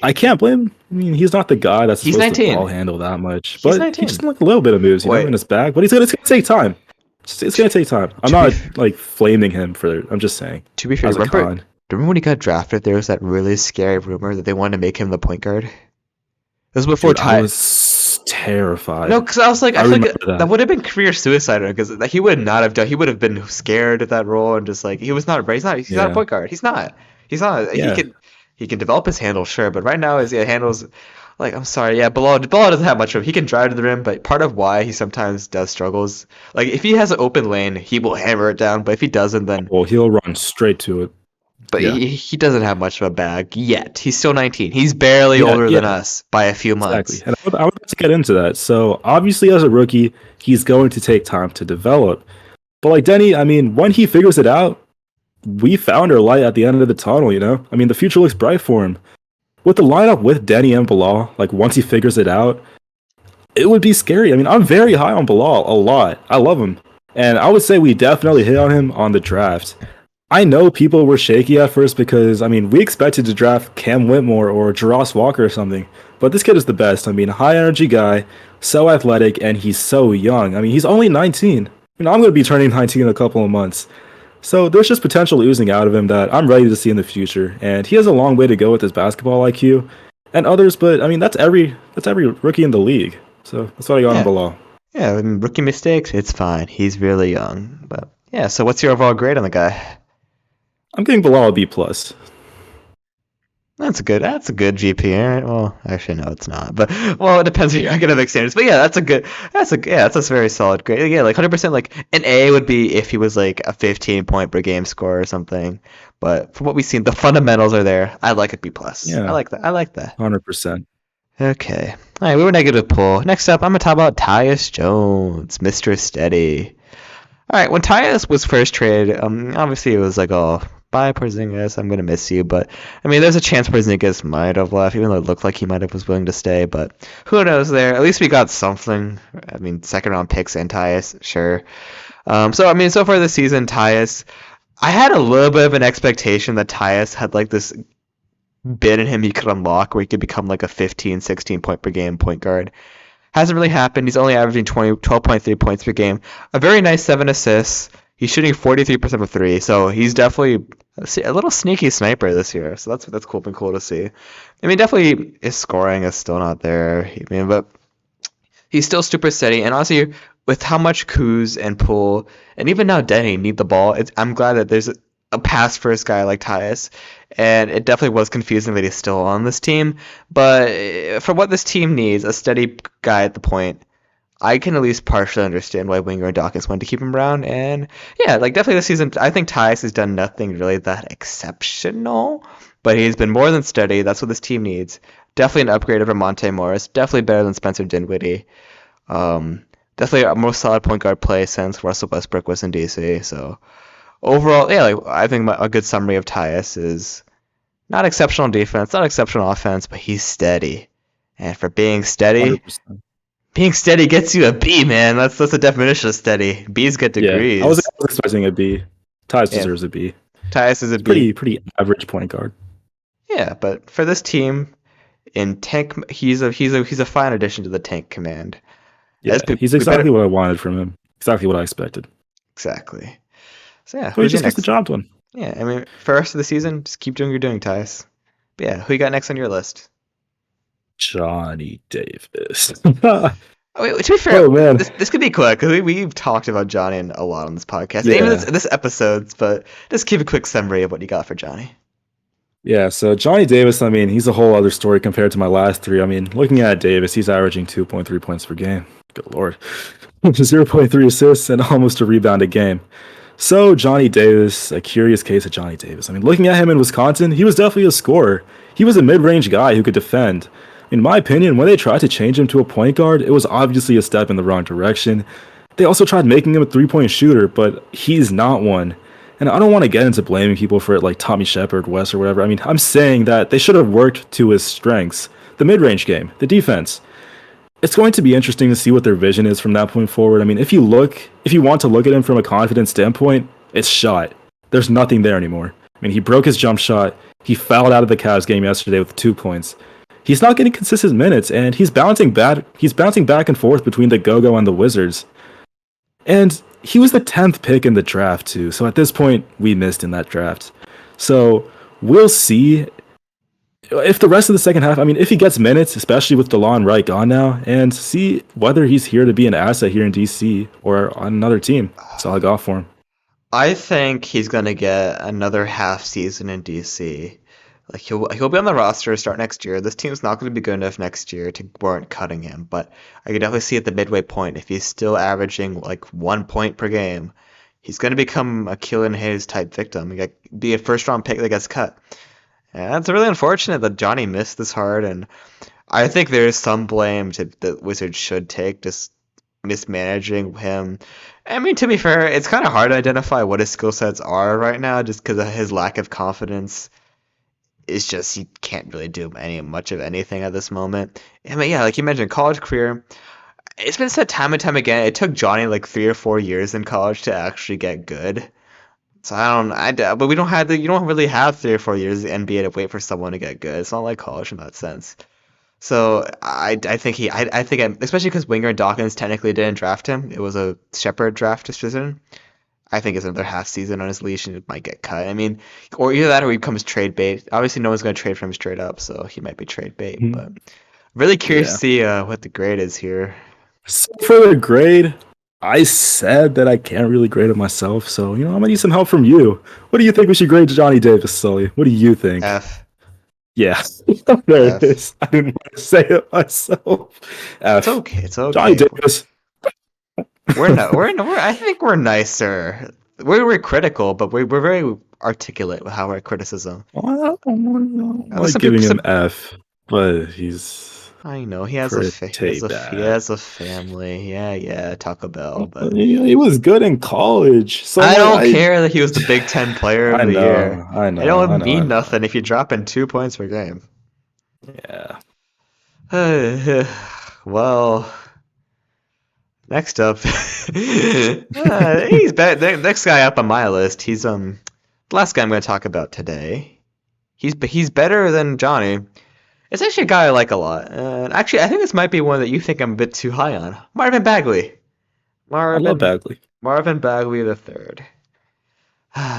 I can't blame him. I mean, he's not the guy that's supposed to ball handle that much. But he's just like a little bit of moves, in his bag. But it's gonna take time. It's gonna take time. I'm not like flaming him for. I'm just saying. To be fair, remember when he got drafted? There was that really scary rumor that they wanted to make him the point guard. This was before I was terrified. No, because I was like, I feel like that would have been career suicide because he would not have done. He would have been scared of that role and just like he was not. He's not a point guard. He's not. Yeah. He can develop his handle, sure, but right now his handles Like, I'm sorry, yeah, Bilal doesn't have much of. He can drive to the rim, but part of why he sometimes does struggles. Like, if he has an open lane, he will hammer it down. But if he doesn't, then Well, he'll run straight to it. but Yeah. he doesn't have much of a bag yet. He's still 19. He's barely Yeah, older yeah. than us by a few Exactly. months. And I would like to get into that. So obviously, as a rookie, he's going to take time to develop. But like Denny, I mean, when he figures it out, we found our light at the end of the tunnel, you know? I mean, the future looks bright for him. With the lineup with Denny and Bilal, like once he figures it out, it would be scary. I mean, I'm very high on Bilal a lot. I love him. And I would say we definitely hit on him on the draft. I know people were shaky at first because, I mean, we expected to draft Cam Whitmore or Jaros Walker or something. But this kid is the best. I mean, high energy guy, so athletic, and he's so young. I mean, he's only 19. I mean, I'm going to be turning 19 in a couple of months. So there's just potential oozing out of him that I'm ready to see in the future. And he has a long way to go with his basketball IQ and others, but I mean, that's every rookie in the league. So that's what I got on Bilal. Yeah, I mean, rookie mistakes, it's fine. He's really young. But yeah, so what's your overall grade on the guy? I'm giving Bilal a B plus. That's a good GPA. Right? Well, actually, no, it's not. But well, it depends on your academic standards. But yeah, that's a very solid grade. Yeah, like 100%. Like an A would be if he was like a 15 point per game score or something. But from what we've seen, the fundamentals are there. I like a B plus. Yeah. I like that. 100%. Okay. All right, we were negative pull. Next up, I'm gonna talk about Tyus Jones, Mr. Steady. All right, when Tyus was first traded, obviously it was like, oh, bye Porzingis, I'm gonna miss you. But I mean, there's a chance Porzingis might have left, even though it looked like he might have was willing to stay. But who knows? There, at least we got something. I mean, second round picks and Tyus, sure. So I mean, so far this season, Tyus, I had a little bit of an expectation that Tyus had like this bit in him he could unlock where he could become like a 15, 16 point per game point guard. Hasn't really happened. He's only averaging 12.3 points per game. A very nice 7 assists. He's shooting 43% of 3, so he's definitely a little sneaky sniper this year. So that's cool, been cool to see. I mean, definitely his scoring is still not there. I mean, but he's still super steady. And honestly, with how much Kuz and Poole and even now Denny need the ball, I'm glad that there's a pass first guy like Tyus. And it definitely was confusing that he's still on this team. But for what this team needs, a steady guy at the point, I can at least partially understand why Winger and Dawkins wanted to keep him around. And yeah, like definitely this season, I think Tyus has done nothing really that exceptional. But he's been more than steady. That's what this team needs. Definitely an upgrade over Monte Morris. Definitely better than Spencer Dinwiddie. Definitely a more solid point guard play since Russell Westbrook was in DC. So overall, yeah, like I think a good summary of Tyus is not exceptional defense, not exceptional offense, but he's steady. And for being steady, 100%. being steady gets you a B, man. That's the definition of steady. B's get degrees. Yeah, I was expecting a B. Tyus deserves a B. Tyus is a B. Pretty average point guard. Yeah, but for this team, in tank, he's a fine addition to the tank command. Yeah, he's exactly what I wanted from him. Exactly what I expected. Exactly. So yeah, So he just gets the job done. Yeah, I mean, for the rest of the season, just keep doing what you're doing, Tyus. But yeah, who you got next on your list? Johnny Davis. Oh, wait, to be fair, Oh, man. this could be quick because we've talked about Johnny a lot on this podcast, Yeah. even this episodes. But just give a quick summary of what you got for Johnny. Yeah, so Johnny Davis, I mean, he's a whole other story compared to my last three. I mean, looking at Davis, he's averaging 2.3 points per game. Good lord. 0.3 assists and almost a rebound a game. So Johnny Davis, a curious case of Johnny Davis. I mean, looking at him in Wisconsin, he was definitely a scorer. He was a mid-range guy who could defend. In my opinion, when they tried to change him to a point guard, it was obviously a step in the wrong direction. They also tried making him a three-point shooter, but he's not one. And I don't want to get into blaming people for it like Tommy Shepard, West, or whatever. I mean, I'm saying that they should have worked to his strengths. The mid-range game, the defense. It's going to be interesting to see what their vision is from that point forward. I mean, if you want to look at him from a confidence standpoint, it's shot. There's nothing there anymore. I mean, he broke his jump shot. He fouled out of the Cavs game yesterday with 2 points. He's not getting consistent minutes, and he's bouncing back and forth between the Go-Go and the Wizards. And he was the 10th pick in the draft, too. So at this point, we missed in that draft. So we'll see if the rest of the second half, I mean, if he gets minutes, especially with DeLon Wright gone now, and see whether he's here to be an asset here in DC or on another team. That's all I got for him. I think he's gonna get another half season in DC. Like he'll be on the roster to start next year. This team's not going to be good enough next year to warrant cutting him. But I could definitely see at the midway point if he's still averaging like 1 point per game, he's going to become a Killian Hayes type victim. Be a first round pick that gets cut. And it's really unfortunate that Johnny missed this hard, and I think there is some blame that Wizards should take just mismanaging him. I mean, to be fair, it's kind of hard to identify what his skill sets are right now just because of his lack of confidence. It's just he can't really do much of anything at this moment. I mean, yeah, like you mentioned, college career. It's been said time and time again. It took Johnny like 3 or 4 years in college to actually get good. So but we don't have you don't really have 3 or 4 years in the NBA to wait for someone to get good. It's not like college in that sense. So I think especially because Winger and Dawkins technically didn't draft him. It was a Shepherd draft decision. I think it's another half season on his leash and it might get cut. I mean, or either that or he becomes trade bait. Obviously, no one's going to trade for him straight up, so he might be trade bait. Mhm. But really curious Yeah. to see what the grade is here. So for the grade, I said that I can't really grade it myself, so I'm gonna need some help from you. What do you think we should grade Johnny Davis, Sully? What do you think? F. Yeah, there F. it is. I didn't want to say it myself. F. It's okay. It's okay. Johnny Davis. I think we're nicer. We're critical, but we're very articulate with how our criticism. Well, I'm Some giving people- him F, but he's I know he has pretty bad. he has a family. Yeah, Taco Bell. But He was good in college. So I don't care that he was the Big Ten Player of the Year. I know. It don't mean I know. nothing if you're dropping 2 points per game. Yeah. Well, next up, he's the next guy up on my list. He's the last guy I'm going to talk about today. He's better than Johnny. It's actually a guy I like a lot. And actually, I think this might be one that you think I'm a bit too high on. Marvin Bagley. I love Bagley. Marvin Bagley III.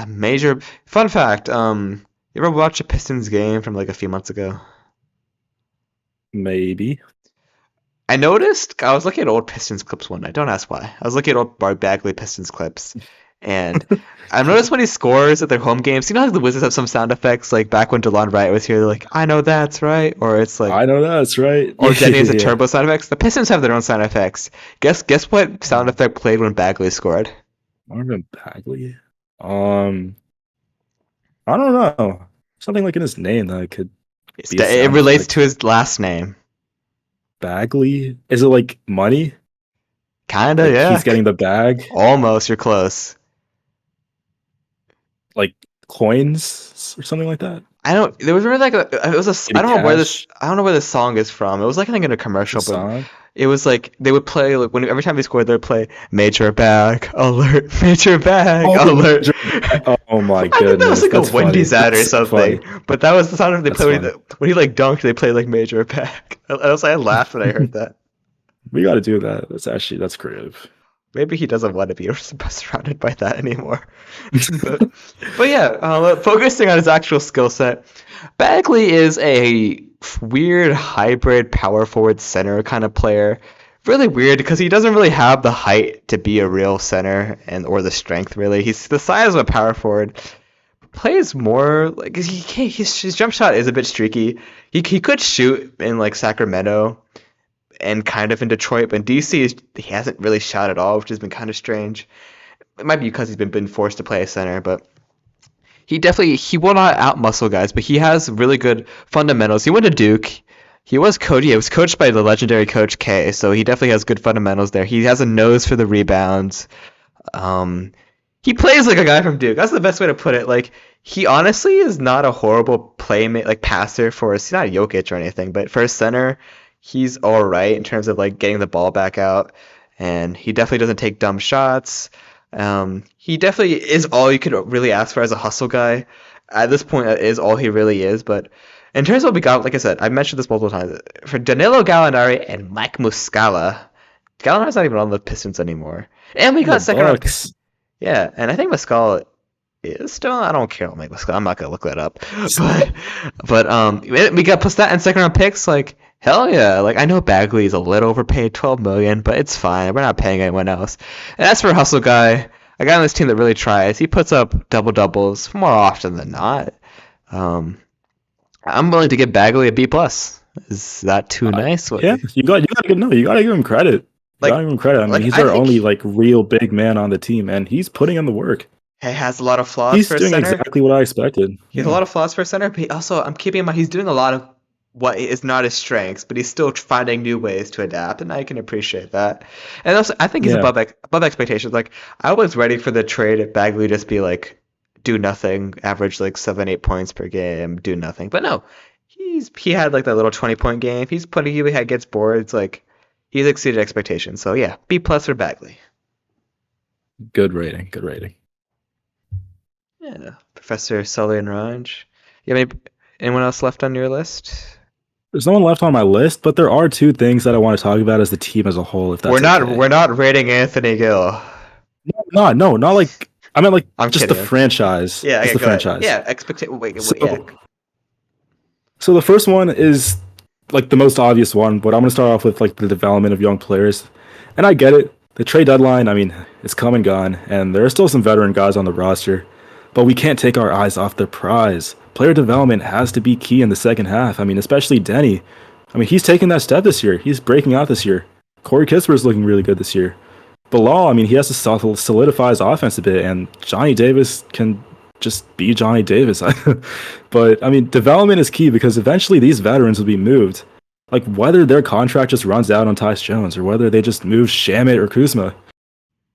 Major fun fact. You ever watch a Pistons game from like a few months ago? Maybe. I noticed I was looking at old Pistons clips one night. Don't ask why. I was looking at old Bagley Pistons clips, and I noticed when he scores at their home games. You know how the Wizards have some sound effects, like back when DeLon Wright was here. They're like, "I know that's right," or it's like, I know that's right. or Denny has a Yeah. turbo sound effects. The Pistons have their own sound effects. Guess what sound effect played when Bagley scored? Marvin Bagley. I don't know. Something like in his name that I could. Be a It sound relates effect. to his last name. Bagley. Is it like money? Kinda, Like yeah. He's getting the bag. Almost. You're close. Like coins or something like that. I don't. There was really like it was a. Getting I don't know where cash. this. I don't know where this song is from. It was like I think in a commercial, but Song. it was like they would play like when every time they scored, they'd play Major Bag Alert, Major Bag Alert. Oh my I goodness. think that was like that's a Wendy's funny. ad or That's something. funny. But that was the sound they That's played funny. when he like dunked. They played like Major Bag. I laughed when I heard that. We got to do that. That's creative. Maybe he doesn't want to be surrounded by that anymore. but yeah, focusing on his actual skill set, Bagley is a weird hybrid power forward center kind of player. Really weird because he doesn't really have the height to be a real center or the strength really. He's the size of a power forward. Plays more like his jump shot is a bit streaky. He could shoot in like Sacramento and kind of in Detroit, but in DC he hasn't really shot at all, which has been kind of strange. It might be because he's been forced to play a center, but he will not outmuscle guys, but he has really good fundamentals. He went to Duke. He was coached by the legendary Coach K, so he definitely has good fundamentals there. He has a nose for the rebounds. He plays like a guy from Duke. That's the best way to put it. Like he honestly is not a horrible playmate, like passer he's not Jokic or anything, but for a center, he's all right in terms of like getting the ball back out, and he definitely doesn't take dumb shots. He definitely is all you could really ask for as a hustle guy. At this point, that is all he really is. But in terms of what we got, like I said, I've mentioned this multiple times. For Danilo Gallinari and Mike Muscala, Gallinari's not even on the Pistons anymore, and we got The second round. Bucks. Yeah, and I think Muscala is still. I don't care. Mike Muscala. I'm not gonna look that up. But we got plus that and second round picks. Like hell yeah. Like I know Bagley is a little overpaid, $12 million, but it's fine. We're not paying anyone else. And as for a hustle guy, a guy on this team that really tries, he puts up double doubles more often than not. I'm willing to give Bagley a B plus. Is that too nice? Yeah, you gotta give him credit. You Like, gotta give him credit. I mean, he's I our think only like real big man on the team, and he's putting in the work. he has a lot of flaws He's for a doing center. exactly what I expected. He has a lot of flaws for a center, but he also, I'm keeping in mind, he's doing a lot of what is not his strengths, but he's still finding new ways to adapt, and I can appreciate that. And also, I think he's Yeah. above expectations. Like, I was ready for the trade if Bagley just be like, do nothing, average like 7-8 points per game, do nothing. But no, he had like that little 20-point game. He gets boards. Like, he's exceeded expectations. So yeah, B plus for Bagley. Good rating. Good rating. Yeah, Professor Sully and Raj. You have anyone else left on your list? There's no one left on my list, but there are two things that I want to talk about as the team as a whole. If that's okay. We're not rating Anthony Gill. No, not like I meant like I'm just kidding. the franchise. Yeah, just okay, the go ahead. franchise. Yeah, expectation. Wait, So, yeah. so the first one is like the most obvious one, but I'm gonna start off with like the development of young players. And I get it. The trade deadline, I mean, it's come and gone, and there are still some veteran guys on the roster, but we can't take our eyes off the prize. Player development has to be key in the second half. I mean, especially Denny. I mean, he's taking that step this year. He's breaking out this year. Corey Kisper's looking really good this year. Bilal, I mean, he has to solidify his offense a bit, and Johnny Davis can just be Johnny Davis. But, I mean, development is key because eventually these veterans will be moved. Like, whether their contract just runs out on Tyus Jones or whether they just move Shamit or Kuzma.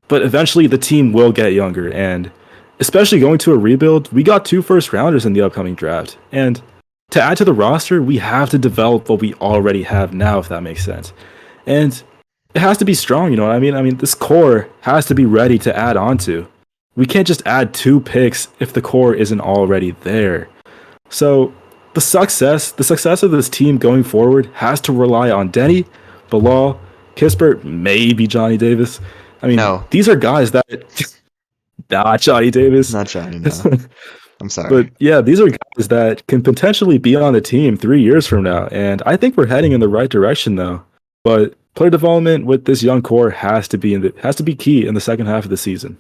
But eventually the team will get younger, and especially going to a rebuild, we got 2 first-rounders in the upcoming draft. And to add to the roster, we have to develop what we already have now, if that makes sense. And it has to be strong, you know what I mean? I mean, this core has to be ready to add on to. We can't just add 2 picks if the core isn't already there. So the success of this team going forward has to rely on Denny, Bilal, Kispert, maybe Johnny Davis. I mean, No. these are guys that not Johnny Davis. Not Johnny, no. I'm sorry. But yeah, these are guys that can potentially be on the team 3 years from now, and I think we're heading in the right direction though. But player development with this young core has to be key in the second half of the season.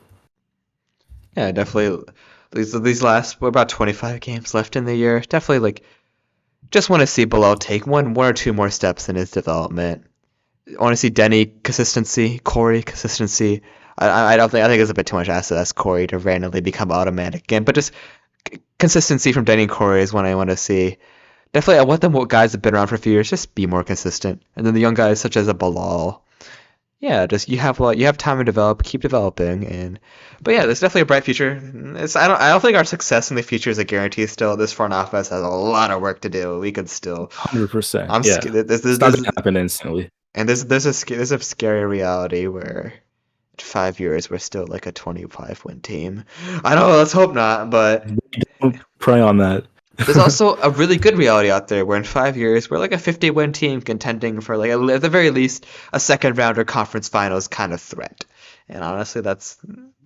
Yeah, definitely. These last, we're about 25 games left in the year. Definitely, like, just want to see Bilal take one or two more steps in his development. I want to see Denny consistency, Corey consistency. I think it's a bit too much asked to ask Corey to randomly become automatic again, but just consistency from Denny and Corey is what I want to see. Definitely, I want them guys that have been around for a few years just be more consistent, and then the young guys such as a Bilal. Yeah, just you have time to develop, keep developing, but yeah, there's definitely a bright future. I don't think our success in the future is a guarantee. Still, this front office has a lot of work to do. We could still 100%. I'm Yeah, scared. it's not gonna happen instantly. And there's a scary reality where in 5 years we're still like a 25-win team. I don't know. Let's hope not. But Don't pray on that. there's also a really good reality out there where in 5 years we're like a 50-win team contending for like at the very least a second round or conference finals kind of threat. And honestly,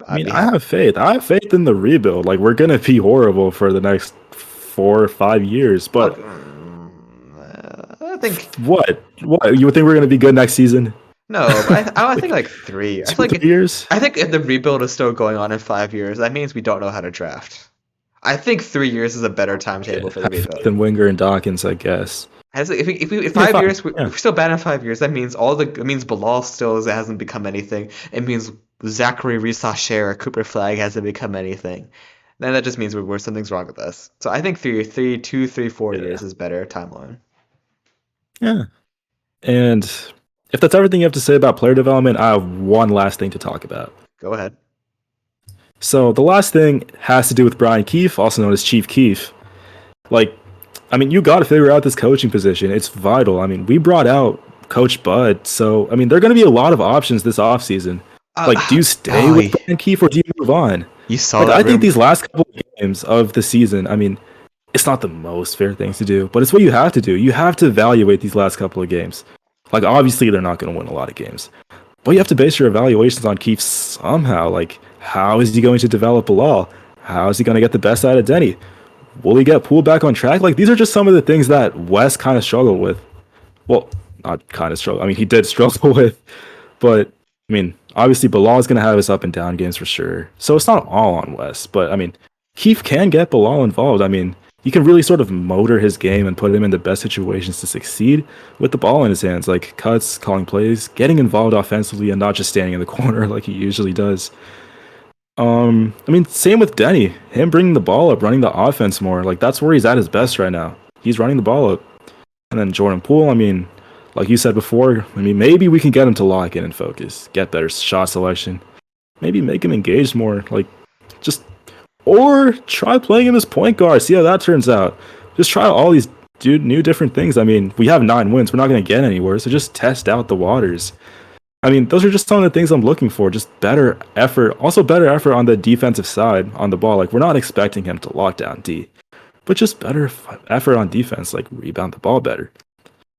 I mean, I have faith. I have faith in the rebuild. Like, we're gonna be horrible for the next 4 or 5 years, but I think what? You think we're gonna be good next season? no. But I think like 3. I feel like 3 years? I think if the rebuild is still going on in 5 years, that means we don't know how to draft. I think 3 years is a better timetable for the rebuild. Than Winger and Dawkins, I guess. If 5 years, if we're still bad in 5 years, that means it means Bilal still hasn't become anything. It means Zachary Resacher or Cooper Flagg hasn't become anything. Then that just means something's wrong with us. So I think 4 years is better timeline. Yeah. And if that's everything you have to say about player development, I have one last thing to talk about. Go ahead. So the last thing has to do with Brian Keefe, also known as Chief Keefe. Like, I mean, you got to figure out this coaching position. It's vital. I mean, we brought out Coach Bud, so I mean, there are going to be a lot of options this offseason. Like, do you stay with Brian Keefe or do you move on? You saw like, that. I think these last couple of games of the season, I mean, it's not the most fair things to do, but it's what you have to do. You have to evaluate these last couple of games. Like, obviously, they're not going to win a lot of games, but you have to base your evaluations on Keefe somehow. Like, how is he going to develop Bilal? How is he going to get the best out of Denny? Will he get Poole back on track? Like, these are just some of the things that Wes kind of struggled with. Well, not kind of struggle. I mean, he did struggle with, but I mean, obviously, Bilal is going to have his up and down games for sure. So it's not all on Wes, but I mean, Keefe can get Bilal involved. I mean, he can really sort of motor his game and put him in the best situations to succeed with the ball in his hands, like cuts, calling plays, getting involved offensively, and not just standing in the corner like he usually does. I mean, same with Denny. Him bringing the ball up, running the offense more. Like that's where he's at his best right now. He's running the ball up. And then Jordan Poole, I mean, like you said before, I mean, maybe we can get him to lock in and focus, get better shot selection, maybe make him engaged more. Like, just or try playing him as point guard. See how that turns out. Just try all these new different things. I mean, we have 9 wins. We're not going to get anywhere. So just test out the waters. I mean, those are just some of the things I'm looking for. Just better effort. Also, better effort on the defensive side on the ball. Like, we're not expecting him to lock down D, but just better effort on defense, like rebound the ball better.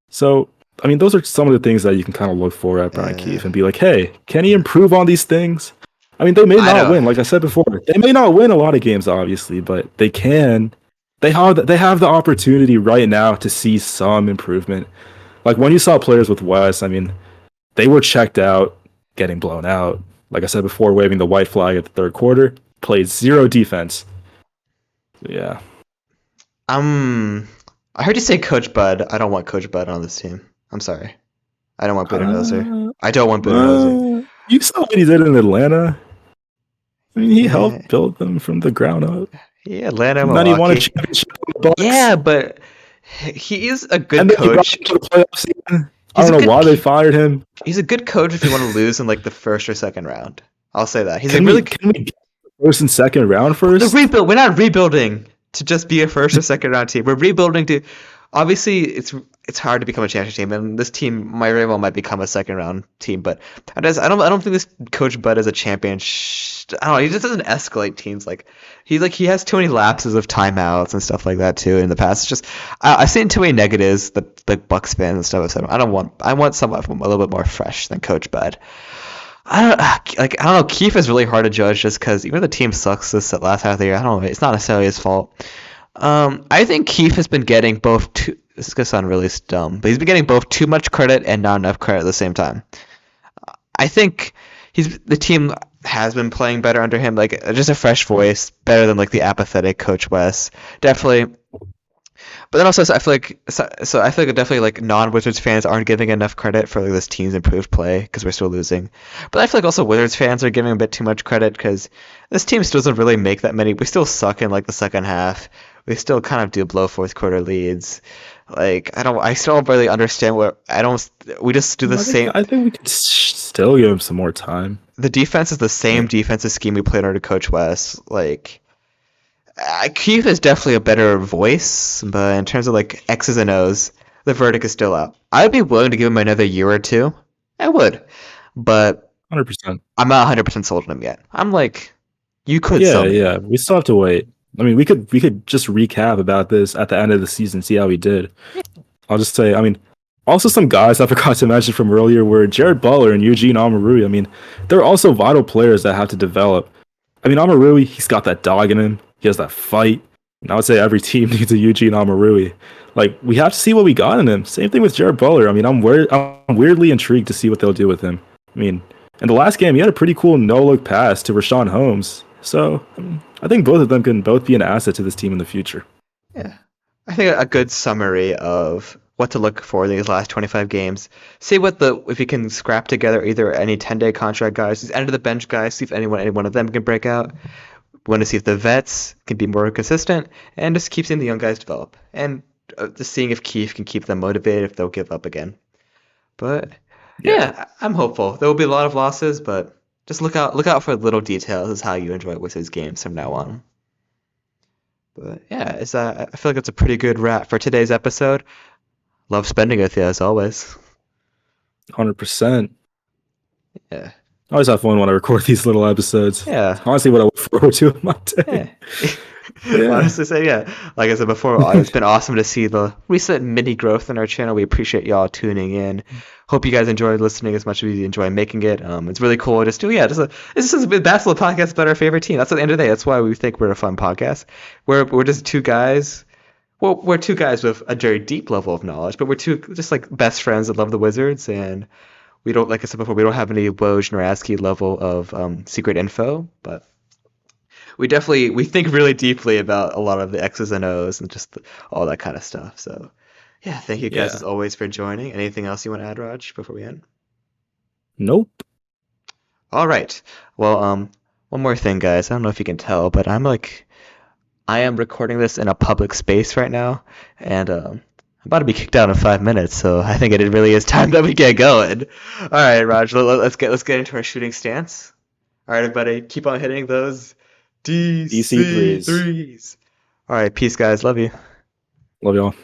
So, I mean, those are some of the things that you can kind of look for at Brian Keefe and be like, hey, can he improve on these things? I mean, they may not win, like I said before. They may not win a lot of games, obviously, but they can. They have the opportunity right now to see some improvement. Like when you saw players with Wes, I mean, they were checked out, getting blown out. Like I said before, waving the white flag at the third quarter, played 0 defense. Yeah. I heard you say Coach Bud. I don't want Coach Bud on this team. I'm sorry. I don't want Budenholzer. I don't want Budenholzer. You saw what he did in Atlanta. I mean, he helped build them from the ground up. Yeah, Atlanta, and Milwaukee. Then he won a championship on the Bucks. Yeah, but he is a good and then coach. He brought him to the playoffs again. I don't know why they fired him. He's a good coach if you want to lose in like the first or second round. I'll say that. He's can really. Can we get first and second round first? The rebuild. We're not rebuilding to just be a first or second round team. We're rebuilding to. Obviously, it's hard to become a championship team, and this team very well might become a second round team. But I don't think this Coach Bud is a champion. I don't know. He just doesn't escalate teams like he has too many lapses of timeouts and stuff like that too in the past. It's just I've seen too many negatives that the Bucks fans and stuff have said. I want someone a little bit more fresh than Coach Bud. I don't know. Keefe is really hard to judge just because even the team sucks this last half of the year. I don't know. It's not necessarily his fault. I think Keefe has been getting both this is gonna sound really dumb, but he's been getting both too much credit and not enough credit at the same time. I think the team has been playing better under him, like just a fresh voice, better than like the apathetic Coach Wes, definitely. But then also, I feel like definitely like non-Wizards fans aren't giving enough credit for like, this team's improved play because we're still losing. But I feel like also Wizards fans are giving a bit too much credit because this team still doesn't really make that many. We still suck in like the second half. We still kind of do blow fourth quarter leads. Like I still don't really understand we just do the same. I think we could still give him some more time. The defense is the same defensive scheme we played under Coach Wes. Like. Keith is definitely a better voice, but in terms of like X's and O's, the verdict is still out. I'd be willing to give him another year or two. I would, but 100%. I'm not 100% sold on him yet. I'm like, you could. Yeah. We still have to wait. I mean, we could just recap about this at the end of the season, see how we did. I'll just say, I mean, also some guys I forgot to mention from earlier were Jared Butler and Eugene Omoruyi. I mean, they're also vital players that have to develop. I mean, Omoruyi, he's got that dog in him. He has that fight. And I would say every team needs a Eugene Omoruyi. Like, we have to see what we got in him. Same thing with Jared Butler. I mean, I'm weirdly intrigued to see what they'll do with him. I mean, in the last game, he had a pretty cool no-look pass to Rashawn Holmes. So, I think both of them can both be an asset to this team in the future. Yeah. I think a good summary of what to look for in these last 25 games. See if you can scrap together either any 10-day contract guys, these end-of-the-bench guys, see if any one of them can break out. We want to see if the vets can be more consistent, and just keep seeing the young guys develop, and just seeing if Keefe can keep them motivated, if they'll give up again. But yeah, I'm hopeful. There will be a lot of losses, but just look out for little details. Is how you enjoy Wizards games from now on. But yeah, I feel like it's a pretty good wrap for today's episode. Love spending with you as always. 100%. Yeah. I always have fun when I record these little episodes. Yeah. Honestly, what I look forward to in my day. Yeah. Honestly, like I said before, it's been awesome to see the recent mini growth in our channel. We appreciate y'all tuning in. Hope you guys enjoyed listening as much as we enjoy making it. It's really cool. It's just a basketball podcast about our favorite team. That's at the end of the day. That's why we think we're a fun podcast. We're just two guys. Well, we're two guys with a very deep level of knowledge, but we're two just like best friends that love the Wizards, and we don't, like I said before, we don't have any Woj nor ASCII level of secret info, but we think really deeply about a lot of the X's and O's and just all that kind of stuff. So yeah, thank you guys Yeah. as always for joining. Anything else you want to add, Raj, before we end? Nope. All right. Well, one more thing, guys. I don't know if you can tell, but I am recording this in a public space right now, and I'm about to be kicked out in 5 minutes. So I think it really is time that we get going. All right, Raj. Let's get into our shooting stance. All right, everybody, keep on hitting those DC DC threes. threes. All right, peace, guys. Love you. Love y'all.